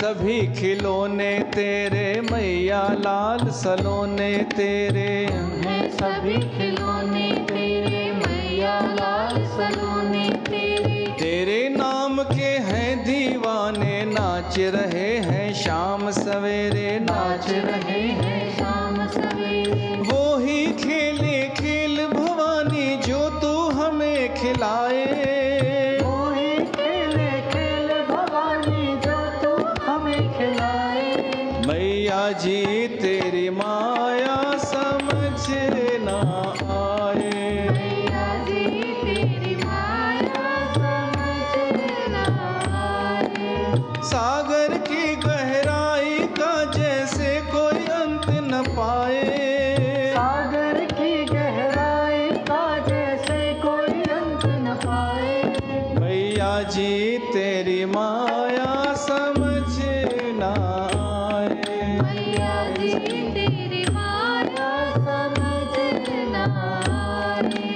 सभी खिलौने तेरे, मैया लाल सलोने तेरे। हैं सभी खिलौने तेरे, मैया लाल सलोने तेरे। तेरे नाम के हैं दीवाने, नाच रहे हैं शाम सवेरे, नाच रहे हैं शाम सवेरे। वो ही खेले खेल भवानी जो तू हमें खिलाए। वो ही खेले खेल भवानी जो तू हमें खिलाए। मैया जी तेरी माया समझ ना आए। मैया जी तेरी माया समझ ना आए। सागर की गहराई का जैसे कोई अंत न पाए। सागर की गहराई का जैसे कोई अंत न पाए। मैया जी तेरी माया समझ ना आए। मैया जी तेरी माया समझ ना आए।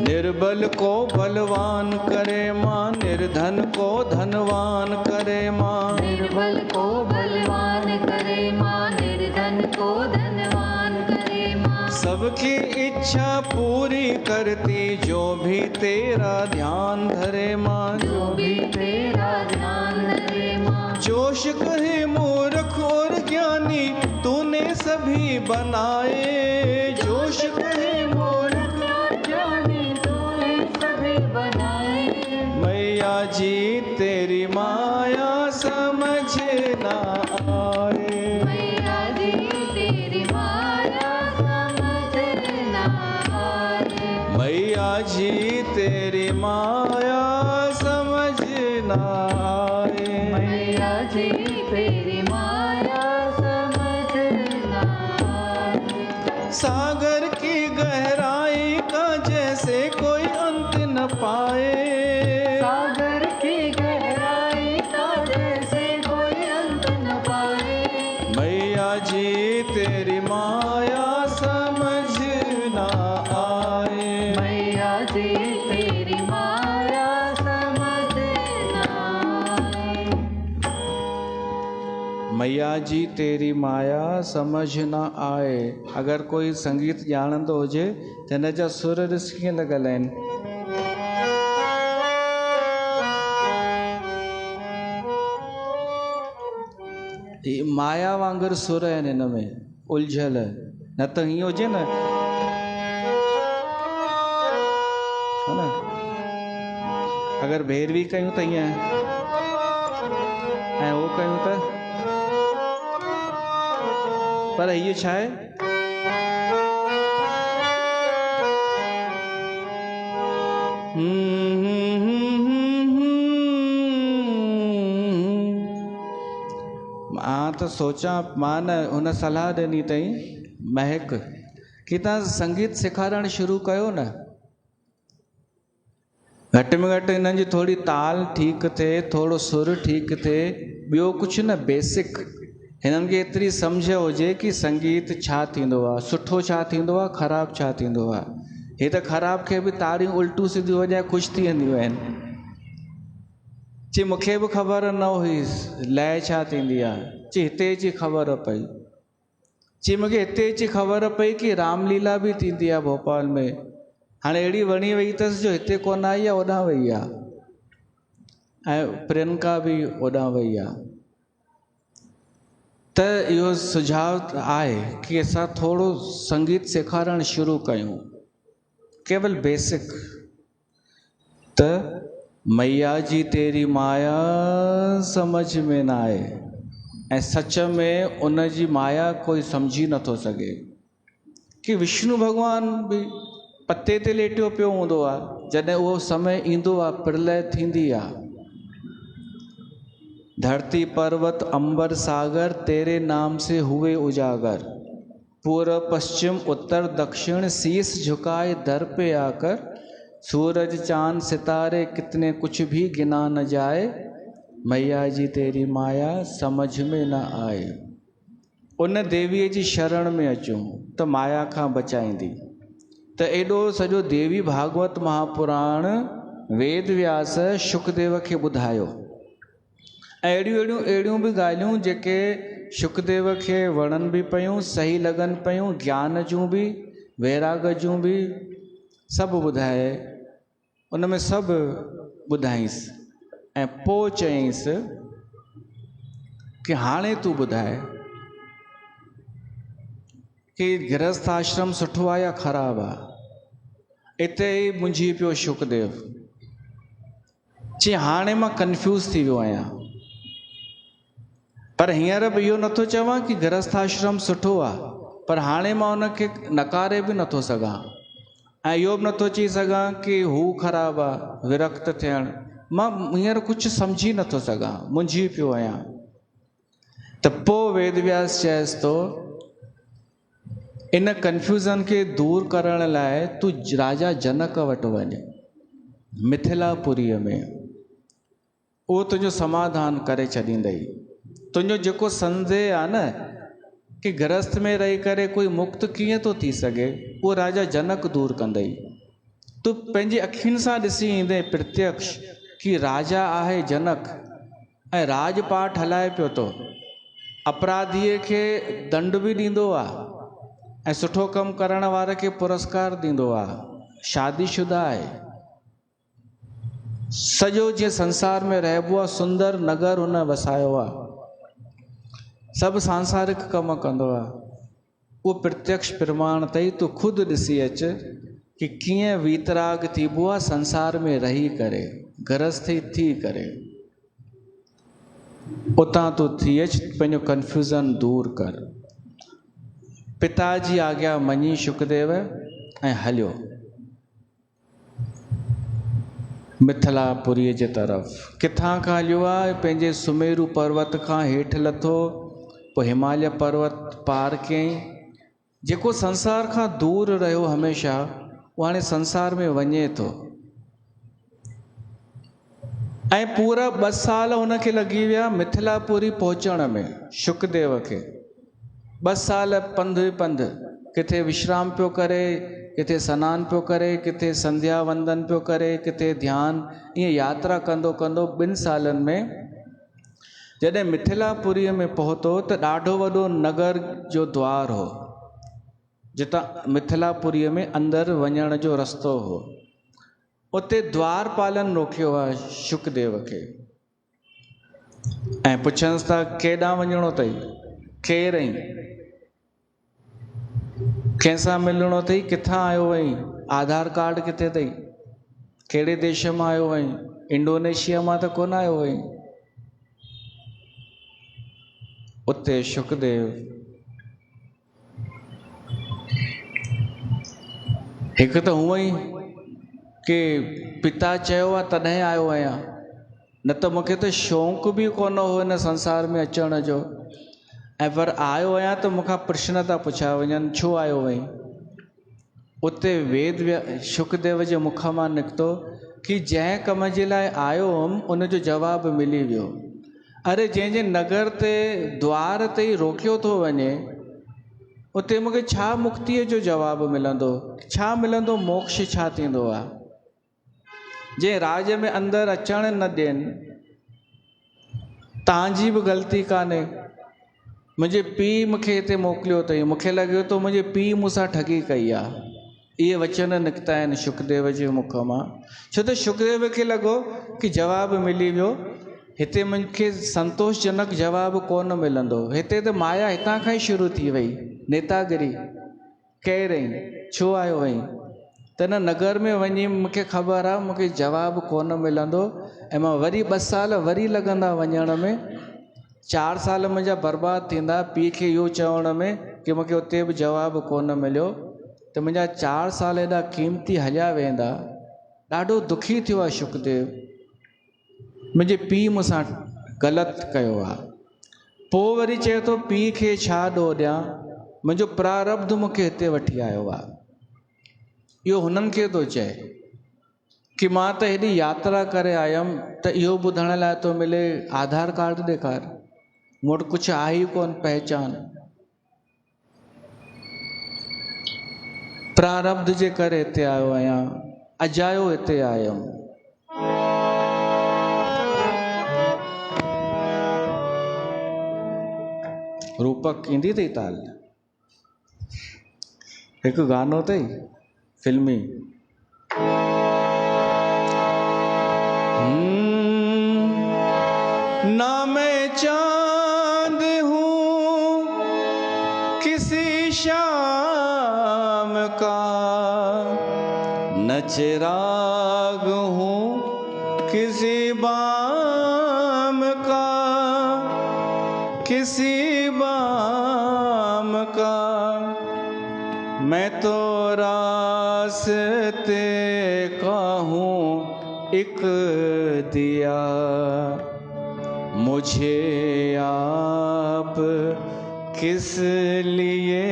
निर्बल को बलवान करे माँ, निर्धन को धनवान करे माँ। निर्बल को बलवान करे माँ, निर्धन को धनवान करे माँ। सबकी इच्छा पूरी करती जो भी तेरा ध्यान धरे माँ। जो भी तेरा ध्यान धरे माँ। जोश कहे मूर्ख और ज्ञानी तूने सभी बनाए। जोश कहे मूर्ख और ज्ञानी तूने सभी बनाए। मैया जी तेरी माया समझ ना आए। मैया जी तेरी माया समझ ना आए। मैया जी तेरी माया समझ ना आए। मैया जी तेरी माया समझ ना आए। सागर की गहराई का जैसे कोई अंत न पाए। सागर की गहराई का जैसे कोई अंत न पाए। मैया जी तेरी माया समझ ना आए। मैया जी तेरी माया समझ ना आए। मैया जी तेरी माया समझ न आए। अगर कोई संगीत ॼाणंदो हुजे त हिन जा सुर ॾिस कीअं लॻल आहिनि। ही माया वांगुरु सुर आहिनि हिन में उलझल, न त हीअं हुजे न, है न। अगर भैरवी कयूं त ईअं ऐं उहो कयूं त, पर इहो छा आहे, मां त सोचां, मां न हुन सलाह ॾिनी अथई महक कि तव्हां संगीत सेखारणु शुरू कयो न। घटि में घटि हिननि जी थोरी ताल ठीकु थिए, थोरो सुर ठीकु थिए, ॿियो कुझु न बेसिक हिननि खे एतिरी सम्झ हुजे कि संगीत छा थींदो आहे, सुठो छा थींदो आहे, ख़राबु छा थींदो आहे। हे त ख़राब खे बि ताड़ियूं उल्टियूं सिधियूं वॼाए ख़ुशि थी वेंदियूं आहिनि। चई मूंखे बि ख़बर न हुई लय छा थींदी आहे। चई हिते अची ख़बर पई। चई मूंखे हिते अची ख़बर पई कि रामलीला बि थींदी आहे भोपाल में। हाणे अहिड़ी वणी वई अथसि जो हिते कोन आई आहे, ओॾां वई आहे, ऐं प्रियंका बि ओॾां वई आहे। त इहो सुझाव आहे कि असां थोरो संगीत सेखारणु शुरू कयूं, केवल बेसिक। त मैया जी तेरी माया समझ में न आए, ऐं सच में उन जी माया कोई सम्झी नथो सघे कि विष्णु भॻवान बि पते ते लेटियो पियो हूंदो आहे जॾहिं उहो समय ईंदो आहे, प्रलय थींदी आहे। धरती पर्वत अंबर सागर तेरे नाम से हुए उजागर। पूर्व पश्चिम उत्तर दक्षिण शीश झुकाए दर पे आकर, सूरज चांद सितारे कितने कुछ भी गिना न जाए, मैया जी तेरी माया समझ में न आए। उन देवीअ जी शरण में अचूं त माया खां बचाईंदी। त एॾो सॼो देवी भागवत महापुराण वेद व्यास शुकदेव खे ॿुधायो। ऐं अहिड़ियूं बि ॻाल्हियूं जेके शुकदेव खे वणनि बि पियूं, सही लॻनि पियूं, ज्ञान जूं बि, वैराग जूं बि, सभु ॿुधाए। उन में सभु ॿुधाईंसि ऐं पोइ चयईंसि कि हाणे तूं ॿुधाए कि गृहस्थ आश्रम सुठो आहे या ख़राबु आहे। इते ई मुंझी पियो शुकदेव, चई हाणे मां कंफ्यूज़ थी वियो आहियां। पर हींअर बि इहो नथो चवां कि गृहस्थ आश्रम सुठो आहे, पर हाणे मां उनखे नकारे बि नथो सघां ऐं इहो बि नथो चई सघां कि हू ख़राबु आहे, विरक्त थियणु। मां हींअर कुझु सम्झी नथो सघां, मुंझी पियो आहियां। त पोइ वेद व्यास चएसि थो, इन कंफ्यूज़न खे दूर करण लाइ तूं राजा जनक वटि वञ मिथिलापुरीअ में, उहो तुंहिंजो समाधान करे छॾींदई। तुंहिंजो जेको संदेह आहे न कि गृहस्थ में रही करे कोई मुक्त कीअं थो थी सघे, उहो राजा जनक दूर कंदई। तूं पंहिंजी अखियुनि सां ॾिसी ईंदे प्रत्यक्ष कि राजा आहे जनक ऐं राजपाठ हलाए पियो थो, अपराधीअ खे दंड बि ॾींदो आहे ऐं सुठो कमु करण वारे खे पुरस्कार ॾींदो आहे, शादीशुदा आहे, सॼो जीअं संसार में रहिबो आहे सुंदर नगर हुन वसायो आहे, सभु सांसारिक कम कंदो आहे। उहो प्रत्यक्ष प्रमाण अथई, तूं ख़ुदि ॾिसी अच कि कीअं वीतराग थीबो आहे संसार में रही करे, गृहस्थी थी करे। उतां तूं थी अच, पंहिंजो कंफ्यूज़न दूर कर। पिता जी आज्ञा मञी शुकदेव ऐं हलियो मिथिलापुरीअ जे तरफ़। किथां खां हलियो आहे? पंहिंजे सुमेरु पर्वत खां हेठि लथो, पोइ हिमालय पर्वत पार कयईं। जेको संसार खां दूर रहियो हमेशह, उहो हाणे संसार में वञे थो। ऐं पूरा 2 साल हुनखे लॻी विया मिथिलापुरी पहुचण में, शुकदेव खे 2 साल पंधु किथे विश्राम पियो करे, किथे सनानु पियो करे, किथे संध्या वंदन पियो करे, किथे ध्यान, ईअं यात्रा कंदो कंदो 2 सालनि में जॾहिं मिथिलापुरीअ में पहुतो त ॾाढो वॾो नगर जो द्वार हो, जितां मिथिलापुरीअ में अंदरि वञण जो रस्तो हो। उते द्वारपालन रोकियो आहे शुकदेव खे ऐं पुछंसि था केॾांहुं वञिणो अथई, केरु आहीं, कंहिंसां मिलणो अथई, किथां आयो आहीं, आधार कार्ड किथे अथई, कहिड़े देश मां आयो आहीं, इंडोनेशिया मां त कोन आयो आहीं। उते शुकदेव हिकु त हूअं ई कि पिता चयो आहे तॾहिं आयो आहियां, न त मूंखे त शौक़ु बि कोन हो हिन संसार में अचण जो, ऐं पर आयो आहियां त मूंखां प्रश्न था पुछा वञनि छो आयो आहीं। उते शुकदेव जे मुख मां निकितो कि जंहिं कम जे लाइ आयो हुअमि उनजो जवाबु मिली वियो। अरे जंहिंजे नगर ते द्वार ते ई रोकियो थो वञे, उते मूंखे छा मुक्तीअ जो जवाबु मिलंदो, छा मिलंदो, मोक्ष छा थींदो आहे। जंहिं राज में अंदरि अचण न ॾियनि, तव्हांजी बि ग़लती कान्हे, मुंहिंजे पीउ मूंखे हिते मोकिलियो अथई, मूंखे लॻे थो मुंहिंजे पीउ मूंसां ठगी कई आहे। इहे वचन निकिता आहिनि शुकदेव जे मुख मां, छो त शुकदेव खे लॻो कि जवाबु मिली वियो, हिते मूंखे संतोषजनक जवाबु कोन मिलंदो, हिते त माया हितां खां ई शुरू थी वई, नेतागिरी, केरु आहीं, छो आयो आहीं। त हिन नगर में वञी मूंखे ख़बर आहे मूंखे जवाबु कोन मिलंदो ऐं मां वरी 2 साल वरी लॻंदा वञण में, 4 साल मुंहिंजा बर्बादु थींदा पीउ खे इहो चवण में कि मूंखे उते बि जवाबु कोन मिलियो, त मुंहिंजा 4 साल एॾा क़ीमती हलिया वेंदा। ॾाढो दुखी थियो आहे शुकदेव, मुंहिंजे पीउ मूंसां ग़लति कयो आहे। पोइ वरी चए थो पीउ खे छा ॾोह ॾियां, मुंहिंजो प्रारब्ध मूंखे हिते वठी आयो आहे। इहो हुननि खे थो चए कि मां त हेॾी यात्रा करे आयुमि त इहो ॿुधण लाइ थो मिले आधार कार्ड ॾेखार, मूं वटि कुझु आहे ई कोन पहचान। प्रारब्ध जे करे हिते आयो आहियां, अजायो हिते आयुमि। रूपक ईंदी अथई ताल, हिकु गानो अथई फिल्मी, ना मैं चांद हूँ किसी शाम का, न चिराग हूँ किसी बाम का, किसी बाम का, मैं तो रास्ते का हूँ एक दिया, मुझे आप किस लिए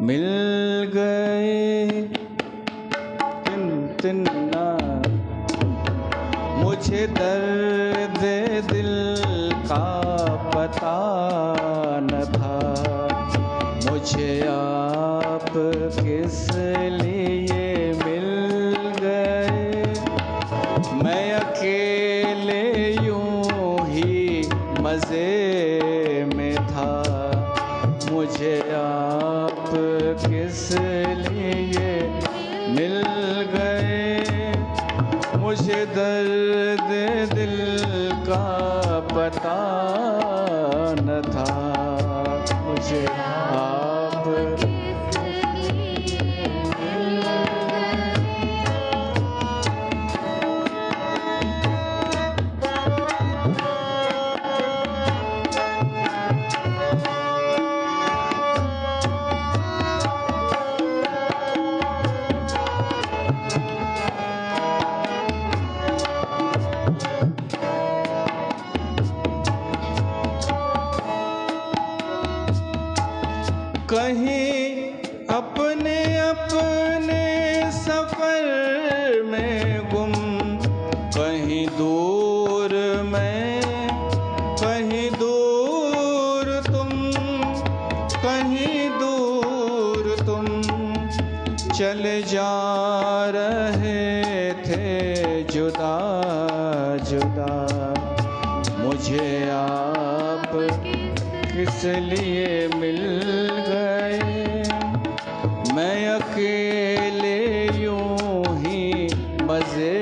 मिल गए, तिन तिन ना, मुझे दर्द दिल का पता न था, मुझे आप किस लिए मिल गए, मैं अकेले यूं ही मज़े में था, मुझे आप किस लिए मिल गए, मुझे दर्द दिल का पता न था, मुझे आप कहीं अपने अपने सफर में गुम, कहीं दूर मैं, कहीं दूर तुम, कहीं दूर तुम, चले जा रहे थे जुदा जुदा, मुझे आप किस लिए मिल गए, मैं अकेले यूं ही मज़े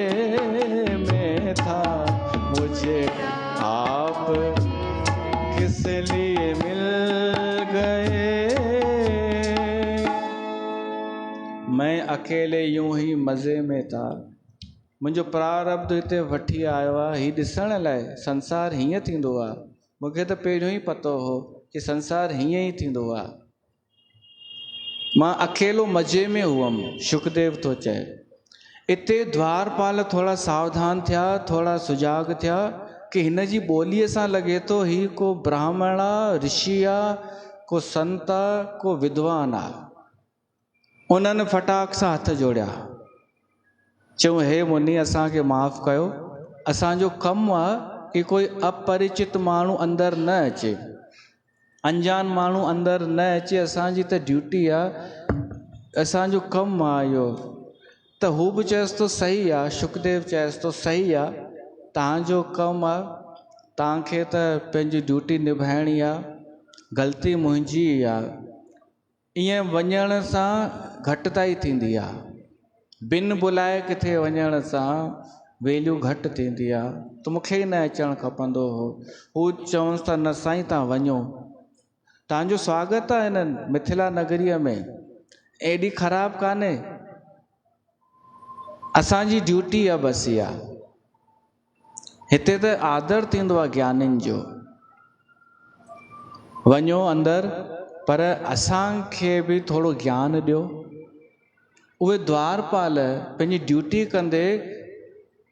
में था, मुझे आप किस लिए मिल गए, मैं अकेले यूं ही मज़े में था। मुंहिंजो प्रारब्ध हिते वठी आयो आहे हीउ ॾिसण लाइ संसार हीअं थींदो आहे। मूंखे त पहिरियों ई पतो हो कि संसार हीअं ई थींदो आहे। मां अकेलो मज़े में हुअमि, शुकदेव थो चए। इते द्वारपाल थोड़ा सावधान थिया, थोड़ा सुजाग थिया कि हिन जी ॿोलीअ सां लॻे थो ही को ब्राह्मण आहे, ऋषि आहे, को संत आहे, को विद्वान आहे। उन्हनि फटाक सां हथ जोड़िया, चऊं हे मुनि असांखे माफ़ कयो, असांजो कमु आहे कि कोई अपरिचित माण्हू अंदरि न अचे, अनजान माण्हू अंदरि न अचे, असांजी त ड्यूटी आहे, असांजो कमु आहे इहो। त हू बि चएसि थो सही आहे, शुकदेव चएसि थो सही आहे, तव्हांजो कमु आहे, तव्हांखे त पंहिंजी ड्यूटी निभाइणी आहे, ग़लती मुंहिंजी आहे। ईअं वञण सां घटिताई थींदी आहे, बिन बुलाए किथे वञण सां वैल्यू घटि थींदी आहे। त मूंखे ई न अचणु खपंदो हो। हू चवनिसि था न साईं तव्हां वञो, तव्हांजो स्वागत आहे हिननि मिथिला नगरीअ में, एॾी ख़राबु कान्हे, असांजी ड्यूटी आहे बसि इहा। हिते त आदर थींदो आहे ज्ञानिनि जो, वञो अंदरि, पर असांखे बि थोरो ज्ञान ॾियो। उहे द्वारपाल पंहिंजी ड्यूटी कंदे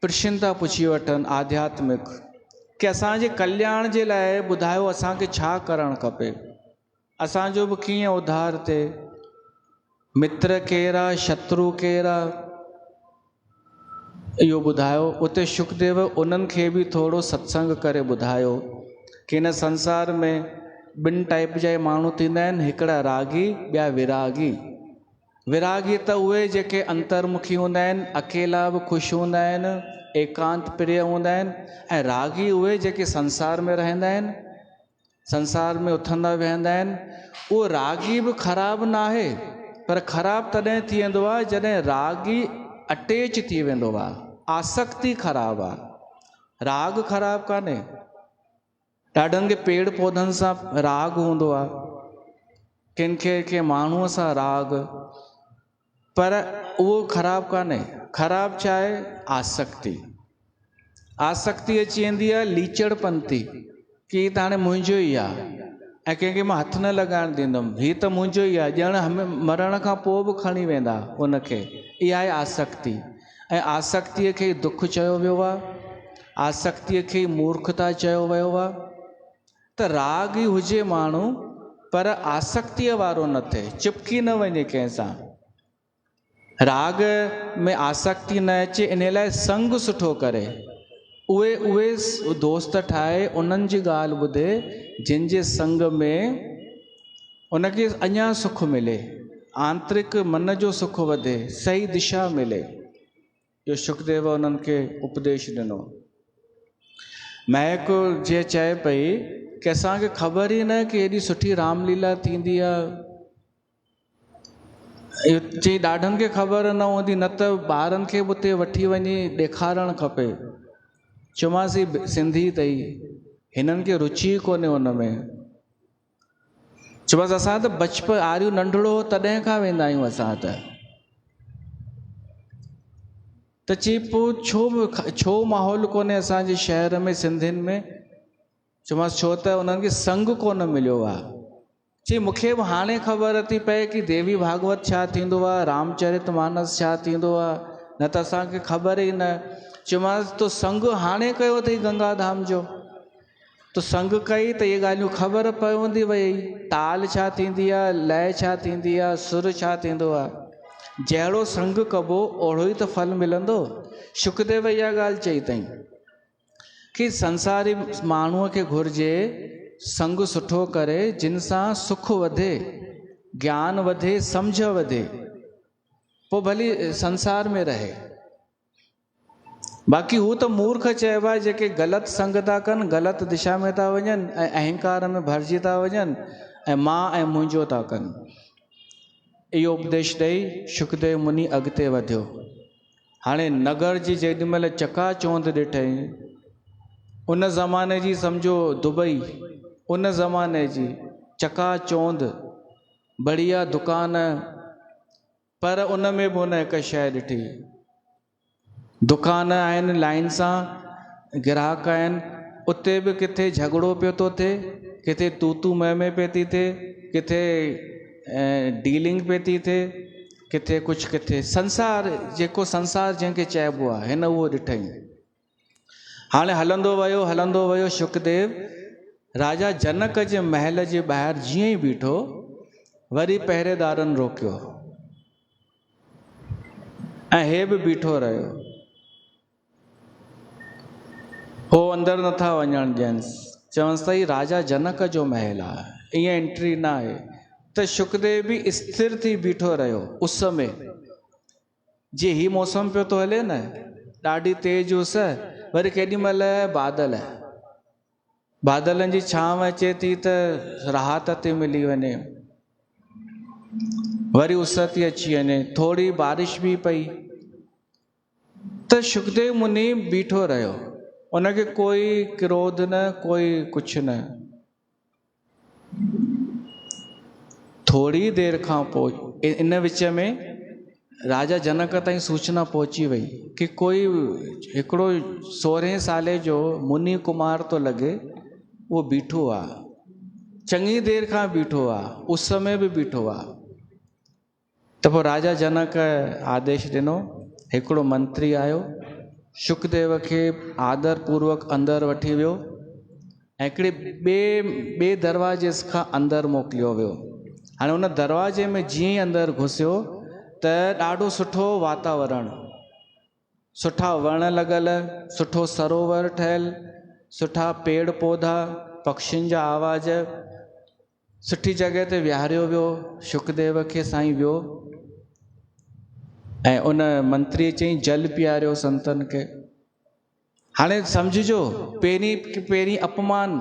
प्रश्न था पुछी वठनि आध्यात्मिक, कि असांजे कल्याण जे लाइ ॿुधायो असांखे छा करणु खपे, असांजो बि कीअं उद्धार थिए। मित्र केरा शत्रु केरा इहो ॿुधायो। उते शुकदेव उन्हनि खे बि थोरो सत्संग करे ॿुधायो कि हिन संसार में ॿिनि टाइप जा माण्हू थींदा आहिनि, हिकिड़ा रागी ॿिया विरागी। विरागी त उहे जेके अंतर्मुखी हूंदा आहिनि, अकेला बि ख़ुशि हूंदा आहिनि, एकांत प्रिय हूंदा आहिनि। ऐं रागी उहे जेके संसार में रहंदा आहिनि, संसार में उथंदा वेहंदा आहिनि। उहो रागी बि ख़राबु न आहे, पर ख़राबु तॾहिं थी वेंदो आहे जॾहिं रागी अटैच थी वेंदो आहे, आसक्ति ख़राबु आहे। राग ख़राबु कान्हे, ॾाढनि खे पेड़ पौधनि सां राग हूंदो आहे, किन खे माण्हूअ सां राग, पर उहो ख़राबु कान्हे। ख़राबु छा आहे? आसक्ति। आसक्ति अची वेंदी आहे लीचड़पंती, कि हीअ त हाणे मुंहिंजो ई आहे ऐं कंहिंखे मां हथु न लॻाइणु ॾींदुमि, हीअ त मुंहिंजो ई आहे, ॼण मरण खां पोइ बि खणी वेंदा उनखे। इहा आहे आसक्ति। ऐं आसक्तिअ खे दुख चयो वियो आहे, आसक्तिअ खे मूर्खता चयो वियो आहे। त राग ई हुजे माण्हू, पर आसक्तिअ वारो न थिए, चिपकी न वञे कंहिंसां। राग में आसक्ति न अचे, इन लाइ संग सुठो करे, उहे दोस्त ठाहे, उन्हनि जी ॻाल्हि ॿुधे जिन जे संग में उनखे अञा सुख मिले, आंतरिक मन जो सुख वधे, सही दिशा मिले। इहो शुकदेव उन्हनि खे उपदेश ॾिनो। महक जे चए पई कि असांखे ख़बर ई न कि हेॾी सुठी रामलीला थींदी आहे। चई ॾाढनि खे ख़बर न हूंदी, न त ॿारनि खे बि उते वठी वञी ॾेखारणु खपे। चयोमांसि सिंधी अथई, हिननि खे रुचि कोन्हे हुन में। चयोमांसि असां त बचपन आरियूं नंढड़ो तॾहिं खां वेंदा आहियूं असां त चई पोइ छो माहौल कोन्हे असांजे शहर में सिंधियुनि में? चयोमांसि छो त उन्हनि खे संग कोन मिलियो आहे। चई मूंखे बि हाणे ख़बर थी पए कि देवी भागवत छा थींदो आहे, रामचरित मानस छा थींदो आहे, न त असांखे ख़बर ई न। चयोमांसि तो संग हाणे कयो अथई गंगा धाम जो, तो संग कई त इहे ॻाल्हियूं ख़बर पवंदी वई, ताल छा थींदी आहे, लय छा थींदी आहे, सुर छा थींदो आहे। जहिड़ो संग कबो ओड़ो ई त फल मिलंदो। शुकदेव इहा ॻाल्हि चई अथई कि संसारी माण्हूअ खे घुरिजे संग सुठो करे, जिन सां सुख वधे, ज्ञान वधे, सम्झ वधे, पोइ भली संसार में रहे। बाक़ी हू त मूर्ख चइबा आहे जेके ग़लति संग था कनि, ग़लति दिशा में था वञनि ऐं अहंकार में भरिजी था वञनि ऐं मां ऐं मुंहिंजो था कनि। इहो उपदेश ॾेई शुकदेव मुनि अॻिते वधियो। हाणे नगर जी जेॾीमहिल चकाचौंध ॾिठई, उन ज़माने जी सम्झो दुबई, उन ज़माने जी चकाचौंध, बढ़िया दुकान, पर उन में बि उन हिकु शइ ॾिठी, दुकान आहिनि लाइन सां, ग्राहक आहिनि, उते बि किथे झगड़ो पियो थो थिए, किथे तूतू महमे पई थी थिए, किथे डीलिंग पई थी थिए, किथे कुझु, किथे संसार, जेको संसार जंहिंखे चइबो आहे, हिन उहो ॾिठई। हाणे हलंदो वियो शुकदेव राजा जनक जे महल जे ॿाहिरि जीअं ई बीठो, वरी पहिरेदारनि रोकियो ऐं हे बि बीठो रहियो। हो अंदरि नथा वञणु ॾियनि, चवनिसि त राजा जनक जो महल आहे, ईअं एंट्री न आहे। त शुकदेव बि स्थिर थी बीठो रहियो उस में। जी ही मौसम पियो थो हले न, ॾाढी तेज उस, वरी केॾी महिल बादलनि जी छांव अचे थी त राहत थी मिली वञे, वरी उस थी अची वञे, थोरी बारिश बि पई। त शुकदेव मुनि बीठो रहियो, उनखे कोई क्रोध न, कोई कुझु न। थोरी देरि खां पोइ इन विच में राजा जनक ताईं सूचना पहुची वई कि कोई हिकिड़ो 16 साले जो मुनि कुमार तो लॻे, उहो बीठो आहे, चङी देरि खां बीठो आहे, उस में बि बीठो आहे। त पोइ राजा जनक आदेश ॾिनो, हिकिड़ो मंत्री आयो, शुकदेव खे आदर पूर्वक अंदरि वठी वियो ऐं हिकिड़े ॿिए दरवाजे खां अंदरि मोकिलियो वियो। हाणे उन दरवाजे में जीअं ई अंदरि घुसियो त ॾाढो सुठो वातावरण, सुठा वण लॻल, सुठो सरोवर ठहियल, सुठा पेड़ पौधा, पक्षियुनि जा आवाज़, सुठी जॻह ते विहारियो वियो शुकदेव खे। साईं वियो ऐं उन मंत्रीअ चई जल पीआरियो संतनि खे। हाणे सम्झिजो पहिरीं अपमान,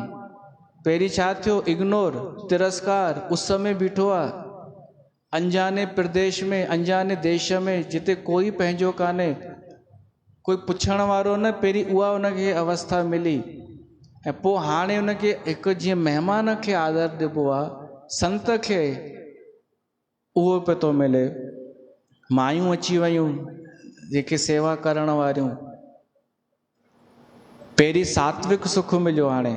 पहिरीं छा थियो, इग्नोर, तिरस्कार, उस में बीठो आहे, अंजाने प्रदेश में, अंजाने देश में, जिते कोई पंहिंजो कान्हे, कोई पुछण वारो न, पहिरीं उहा उनखे अवस्था मिली। ऐं पोइ हाणे उनखे हिकु जीअं महिमान खे आदर ॾिबो आहे, संत खे उहो पियो थो मिले। मायूं अची वयूं जेके सेवा करण वारियूं, पहिरीं सात्विक सुख मिलियो हाणे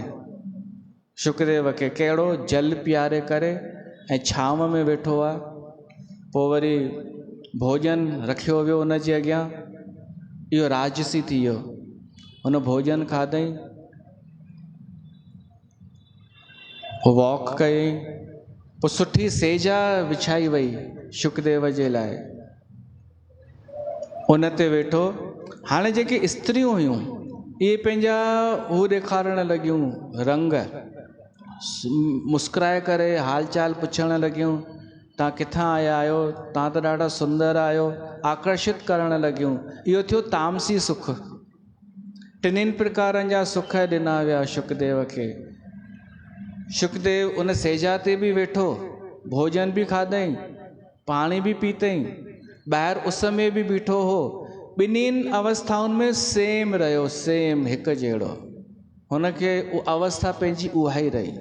शुकदेव खे, कहिड़ो, जल पीआरे करे ऐं छांव में वेठो आहे। पोइ वरी भोजन रखियो वियो उनजे अॻियां, इहो राजसी थी वियो। हुन भोजन खाधई, वॉक कई, पोइ सुठी सेजा विछाई वई शुकदेव जे लाइ, उन ते वेठो। हाणे जेके स्त्रियूं हुयूं इहे पंहिंजा हू ॾेखारण लॻियूं रंग, मुस्कुराए करे हाल चाल पुछण लॻियूं, तव्हां किथां आया आहियो, तव्हां त ॾाढा सुंदर आहियो, आकर्षित करण लॻियूं। इहो थियो तामसी सुख। टिनिनि प्रकारनि जा सुख ॾिना विया शुकदेव खे। शुकदेव उन सेजा ते बि वेठो, भोजन बि खाधई, पाणी बि पीतई, ॿाहिरि उस में बि बीठो हो। ॿिन्हिनि अवस्थाउनि में सेम रहियो, सेम हिकु जहिड़ो। हुनखे अवस्था पंहिंजी उहा ई रही।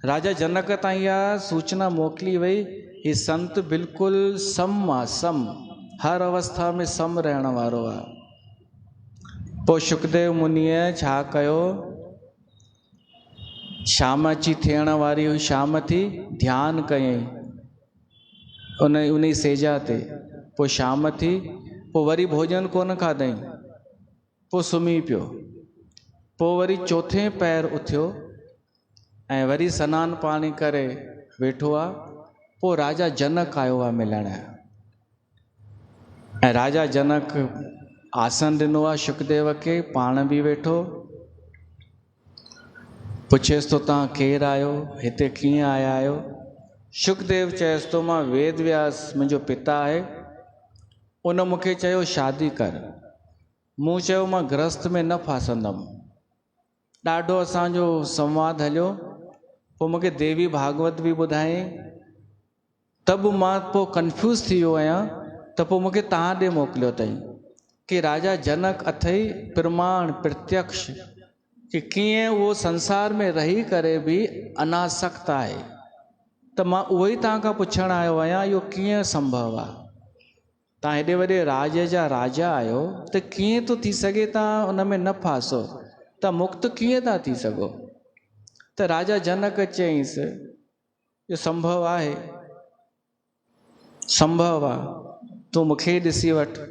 राजा जनक ताईं इहा सूचना मोकिली वई, हीउ संत बिल्कुलु सम आहे, सम, हर अवस्था में सम रहण वारो आहे। पोइ शुकदेव मुनीअ छा कयो, शाम अची थियण वारी हुई, शाम थी, ध्यानु कयईं उन सेजा ते। पोइ शाम थी, पोइ वरी भोजन कोन खाधई, पोइ सुम्ही पियो। पोइ वरी चौथे पहर उथियो ऐं वरी सनानु पाणी करे वेठो आहे। पोइ राजा जनक आयो आहे मिलण, ऐं राजा जनक आसन ॾिनो आहे शुकदेव खे, पाण बि वेठो। पुछेसि थो, तव्हां केरु आहियो, हिते कीअं आया आहियो? शुकदेव चएसि थो, मां वेद व्यास, मुंहिंजो पिता आहे, उन मूंखे चयो शादी कर। मूं चयो मां गृहस्थ में न फासंदमि। ॾाढो असांजो संवाद हलियो। पोइ मूंखे देवी भागवत बि ॿुधाई, त बि मां पोइ कंफ्यूज़ थी वियो आहियां, त पोइ मूंखे तव्हां ॾे मोकिलियो अथई कि राजा जनक अथई प्रमाण प्रत्यक्ष कि कीअं उहो संसार में रही करे बि अनासक्त आहे। त मां उहो ई तव्हां खां पुछणु आयो आहियां, इहो कीअं संभव आहे? तव्हां हेॾे वॾे राज जा राजा आहियो, त कीअं थो थी सघे तव्हां उन में न फासो, त मुक्त कीअं था थी सघो? त राजा जनक चयईंसि, इहो संभव आहे, संभव आहे, तूं मूंखे ॾिसी वठि।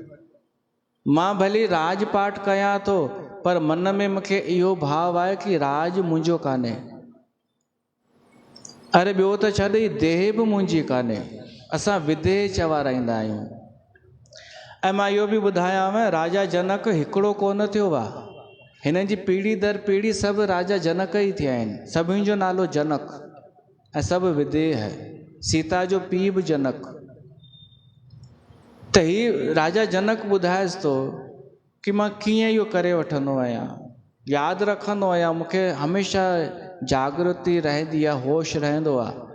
मां भली राजपाठ कयां थो, पर मन में मूंखे इहो भाव आहे कि राज मुंहिंजो कान्हे। अरे ॿियो त छॾ, देह बि मुंहिंजी कान्हे, असां विदेह चवाराईंदा आहियूं। ऐं मां इहो बि ॿुधायांव, राजा जनक हिकिड़ो कोन थियो आहे, हिन जी पीढ़ी दर पीढ़ी सभु राजा जनक ई थिया आहिनि। सभिनि जो नालो जनक ऐं सभु विदेह। सीता जो पीउ बि जनक। त ही राजा जनक ॿुधाएसि थो कि मां कीअं इहो करे वठंदो आहियां, यादि रखंदो आहियां, मूंखे हमेशह जागृति रहंदी आहे, होश रहंदो आहे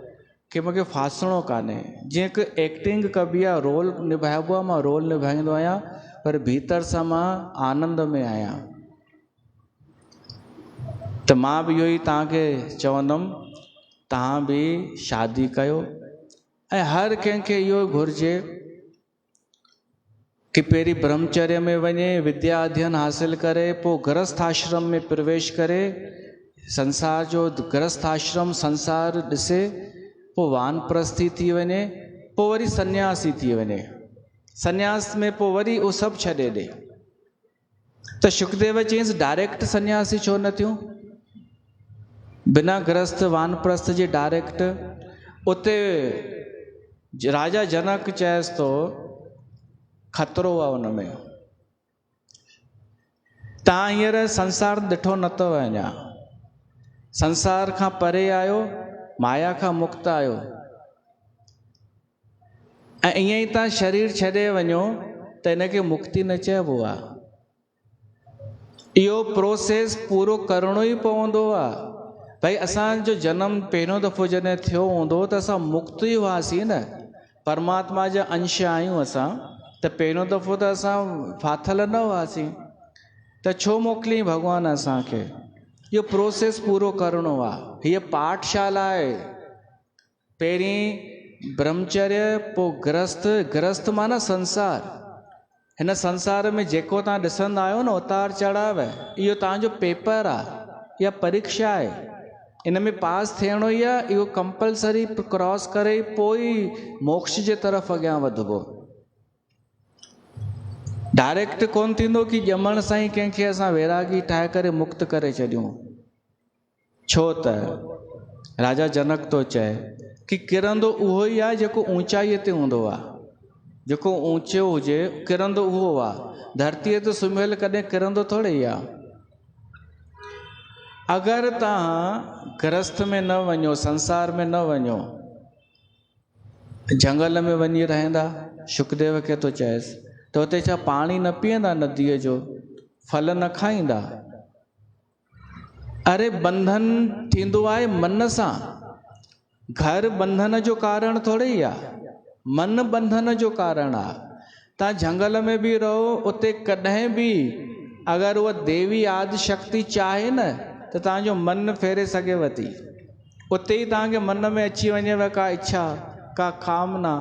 कि मूंखे फासणो कान्हे। जीअं हिकु एक्टिंग कबी आहे, रोल निभाइबो आहे, मां रोल निभाईंदो आहियां, पर भीतर सां मां आनंद में आहियां। त मां बि इहो ई तव्हांखे चवंदुमि, तव्हां बि शादी कयो। ऐं हर कंहिंखे इहो घुरिजे कि पहिरीं ब्रह्मचर्य में वञे, विद्या अध्ययन हासिल करे, पोइ गृहस्थ आश्रम में प्रवेश करे, संसार जो गृहस्थ आश्रम संसार ॾिसे, पोइ वानप्रस्थी थी वञे, पोइ वरी सन्यासी थी वञे। सन्यास में पोइ वरी उहो सभु छॾे ॾे। त शुकदेव चयईंसि, डायरेक्ट सन्यासी छो न थियूं? बिना गृहस्थ वानप्रस्थ जे डायरेक्ट उते राजा जनक चएसि तो खतरो आहे उन में। तव्हां हींअर संसार ॾिठो न अथव, अञा संसार खां परे आहियो, माया खां मुक्त आहियो, ऐं ईअं ई तव्हां शरीर छॾे वञो त इनखे मुक्ति न चइबो आहे। इहो प्रोसेस पूरो करिणो ई पवंदो आहे। भई असांजो जनम पहिरियों दफ़ो जॾहिं थियो हूंदो त असां मुक्त ई हुआसीं न, परमात्मा जा अंश आहियूं असां, त पहिरियों दफ़ो त असां फाथल न हुआसीं, त छो मोकिलियईं भॻवानु असांखे? इहो प्रोसेस पूरो करिणो आहे। हीअ पाठशाला आहे। पहिरीं ब्रह्मचर्य, पोइ गृहस्थ। गृहस्थ माना संसार। हिन संसार में जेको तव्हां ॾिसंदा आहियो न उतार चढ़ाव, इहो तव्हांजो पेपर आहे या परीक्षा आहे। इन में पास थियणो ई आहे। इहो कंपलसरी क्रॉस करे पोइ मोक्ष जे तरफ़ अॻियां वधिबो। डायरेक्ट कोन थींदो कि ॼमण सां ई कंहिंखे असां वैरागी ठाहे करे मुक्त करे छॾियूं। छो त राजा जनक तो चए कि किरंदो उहो ई आहे जेको ऊंचाईअ ते हूंदो आहे। जेको ऊंचो हुजे किरंदो उहो आहे। धरतीअ ते सुम्हियल कॾहिं किरंदो थोड़े ई आहे। अगरि तव्हां गृहस्थ में न वञो, संसार में न वञो, जंगल में वञी रहंदा, शुकदेव खे तो चएसि, त हुते छा पाणी न पीअंदा नदीअ जो, फल न खाईंदा? अरे बंधन थींदो आहे मन सां। घर बंधन जो कारण थोड़े ई आहे, मन बंधन जो कारण आहे। तव्हां जंगल में बि रहो, उते कॾहिं बि अगरि उहा देवी आदि शक्ति चाहे न त तव्हांजो मन फेरे सघेव थी। उते ई तव्हांखे मन में अची वञेव का इच्छा, का कामना,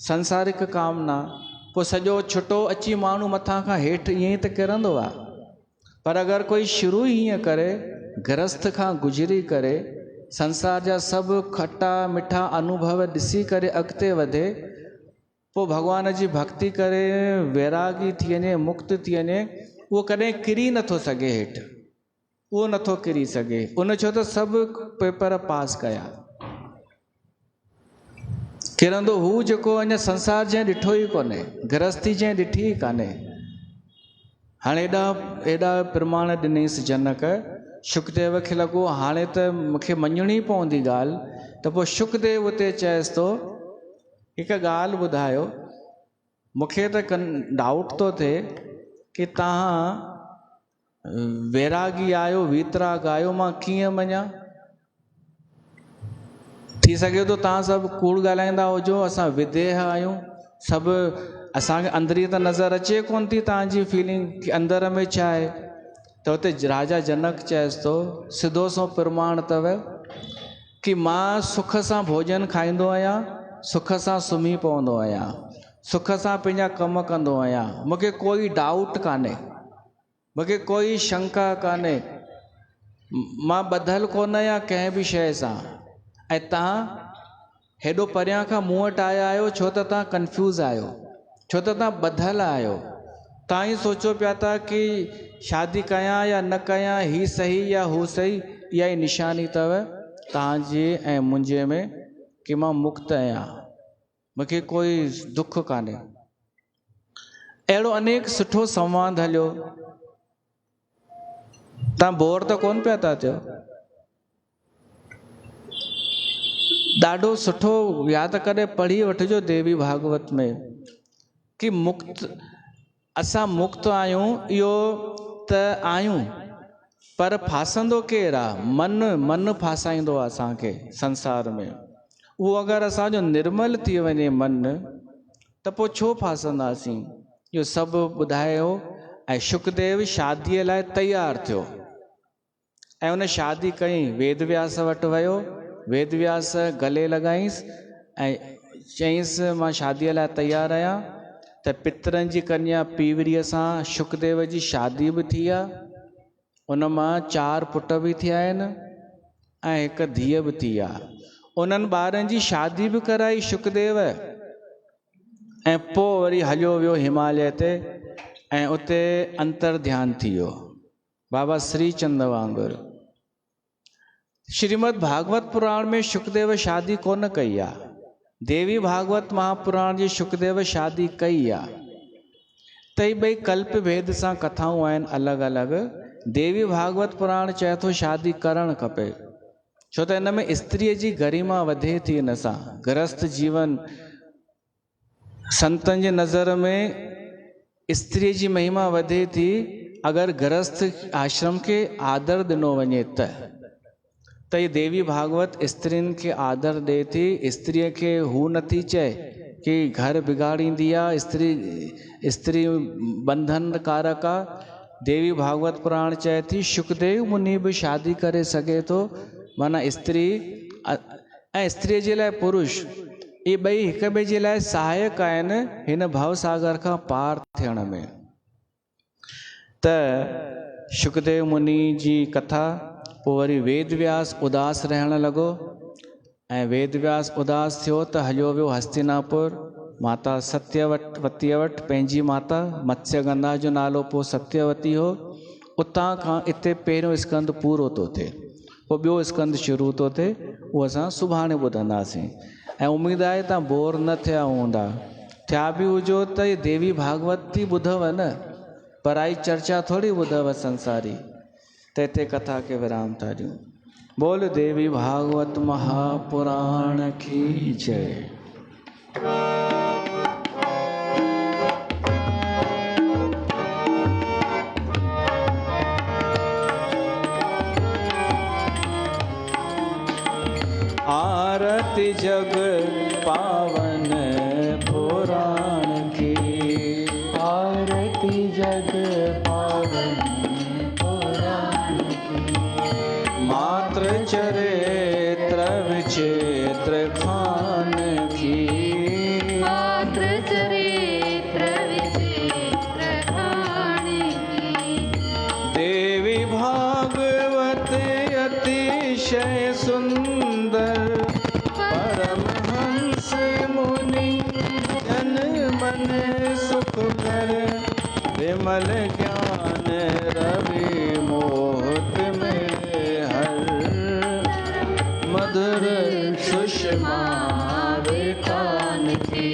संसारिक कामना, पोइ सॼो छुटो अची माण्हू मथां खां हेठि ईअं ई त किरंदो आहे। पर अगरि कोई शुरू ई हीअं करे, गृहस्थ खां गुज़री करे, संसार जा सभु खटा मिठा अनुभव ॾिसी करे अॻिते वधे, पोइ भॻवान जी भक्ति करे वैरागी थी वञे, मुक्त थी वञे, उहो कॾहिं किरी नथो सघे हेठि। उहो नथो किरी सघे। उन छो त सभु पेपर पास कया। किरंदो हू जेको अञा संसार जंहिं ॾिठो ई कोन्हे, गृहस्थी जंहिं ॾिठी ई कान्हे। हाणे एॾा प्रमाण ॾिनईंसि जनक। शुकदेव खे लॻो हाणे त मूंखे मञणी पवंदी ॻाल्हि। त पोइ शुकदेव उते चएसि तो, हिकु ॻाल्हि ॿुधायो, मूंखे त डाउट थो थिए कि तव्हां वैरागी आहियो, वीतराग आहियो, मां कीअं मञा? थी सघे थो तव्हां सभु कूड़ ॻाल्हाईंदा हुजो, असां विदेह आहियूं, सभु असांखे अंदरी त नज़र अचे कोन थी तव्हांजी फीलिंग कि अंदर में छा आहे। त हुते राजा जनक चएसि तो, सिधो सो प्रमाण अथव कि मां सुख सां भोजन खाईंदो आहियां, सुख सां सुम्ही पवंदो आहियां, सुख सां पंहिंजा कम कंदो आहियां। मूंखे कोई डाउट कान्हे, मूंखे कोई शंका कान्हे, मां ॿधल कोन आहियां कंहिं बि शइ सां। ऐं तव्हां हेॾो परियां खां मूं वटि आया आहियो छो त तव्हां कंफ्यूज़ आहियो, छो त तव्हां ॿधल आहियो। तव्हां ई सोचो पिया था कि शादी कयां या न कयां, ही सही या हू सही। इहा ई निशानी अथव तव्हांजे ऐं मुंहिंजे में कि मां मुक्त आहियां, मूंखे कोई दुख कान्हे। अहिड़ो अनेक सुठो संवाद हलियो। तव्हां बोर त कोन पिया था थियो? ॾाढो सुठो यादि करे पढ़ी वठिजो देवी भागवत में कि मुक्त, असां मुक्त आहियूं, इहो त आहियूं, पर फासंदो केरु आहे? मन फासाईंदो आहे असांखे संसार में। उहो अगरि असांजो निर्मल थी वञे मन, त पोइ छो फासंदासीं? इहो सभु ॿुधायो। ऐं शुकदेव शादीअ लाइ तयारु थियो ऐं उन शादी कई। वेदव्यास वटि वियो, वेदव्यास गले लॻाईंसि ऐं चईंसि मां शादीअ लाइ तयारु आहियां। त पितरनि जी कन्या पीवरीअ सां शुकदेव जी शादी बि थी आहे। उन मां 4 पुट बि थिया आहिनि ऐं हिकु धीअ बि थी आहे। उन्हनि ॿारनि जी शादी बि कराई शुकदेव। ऐं पोइ वरी हलियो वियो हिमालय ते ऐं उते अंतर ध्यान थी वियो, बाबा श्री चंद वांगुरु। श्रीमद् भागवत पुराण में शुकदेव शादी कोन कई आहे। देवी भागवत महापुराण जी शुकदेव शादी कई आहे। त ई ॿई कल्प भेद सां कथाऊं आहिनि अलॻि अलॻि। देवी भागवत पुराण चए थो शादी करणु खपे, छो त हिन में स्त्रीअ जी गरिमा वधे थी। हिन सां गृहस्थ जीवन, संतनि जे नज़र में स्त्रीअ जी महिमा वधे थी। अगरि गृहस्थ आश्रम खे आदर ॾिनो वञे त ये देवी भागवत स्त्रियुनि खे आदर ॾे थी। स्त्रीअ खे हू नथी चए कि घर बिगाड़ींदी आहे, स्त्री बंधन कारक आहे। देवी भागवत पुराण चए थी शुकदेव मुनि बि शादी करे सघे थो, माना स्त्री ऐं स्त्रीअ जे लाइ पुरुष ये ॿई हिक ॿिए जे लाइ सहायक आहिनि हिन भव सागर खां पार थियण में। त शुकदेव मुनि जी कथा पोइ वरी वेद व्यास उदास रहण लॻो ऐं वेद व्यास उदास थियो त हलियो वियो हस्तिनापुर। माता सत्यवतीअ वटि पंहिंजी माता मत्स्यगंधा जो नालो पोइ सत्यवती हो। उतां खां इते पहिरियों स्कंद पूरो थो थिए, पोइ ॿियो स्कंद शुरू थो थिए, उहो असां सुभाणे ॿुधंदासीं। ऐं उमेद आहे तव्हां बोर न थिया हूंदा। थिया बि हुजो त ये देवी भागवत थी ॿुधव न, पराई चर्चा थोरी ॿुधव संसारी। त हिते कथा के विराम था ॾियूं। बोल देवी भागवत महापुराण की जय। आरती जग पावन पुराण की, आरती जग पावन पुराण की। मात्र चरित्र विचित्र खान की, मात्र चरित्र विचित्र खान की। देवी भागवत अतिशय सुंदर, परमहंस मुनि जन मन सुख कर। विमल ज्ञान रवि मोहित में हर, मधुर सुषमा वितान की।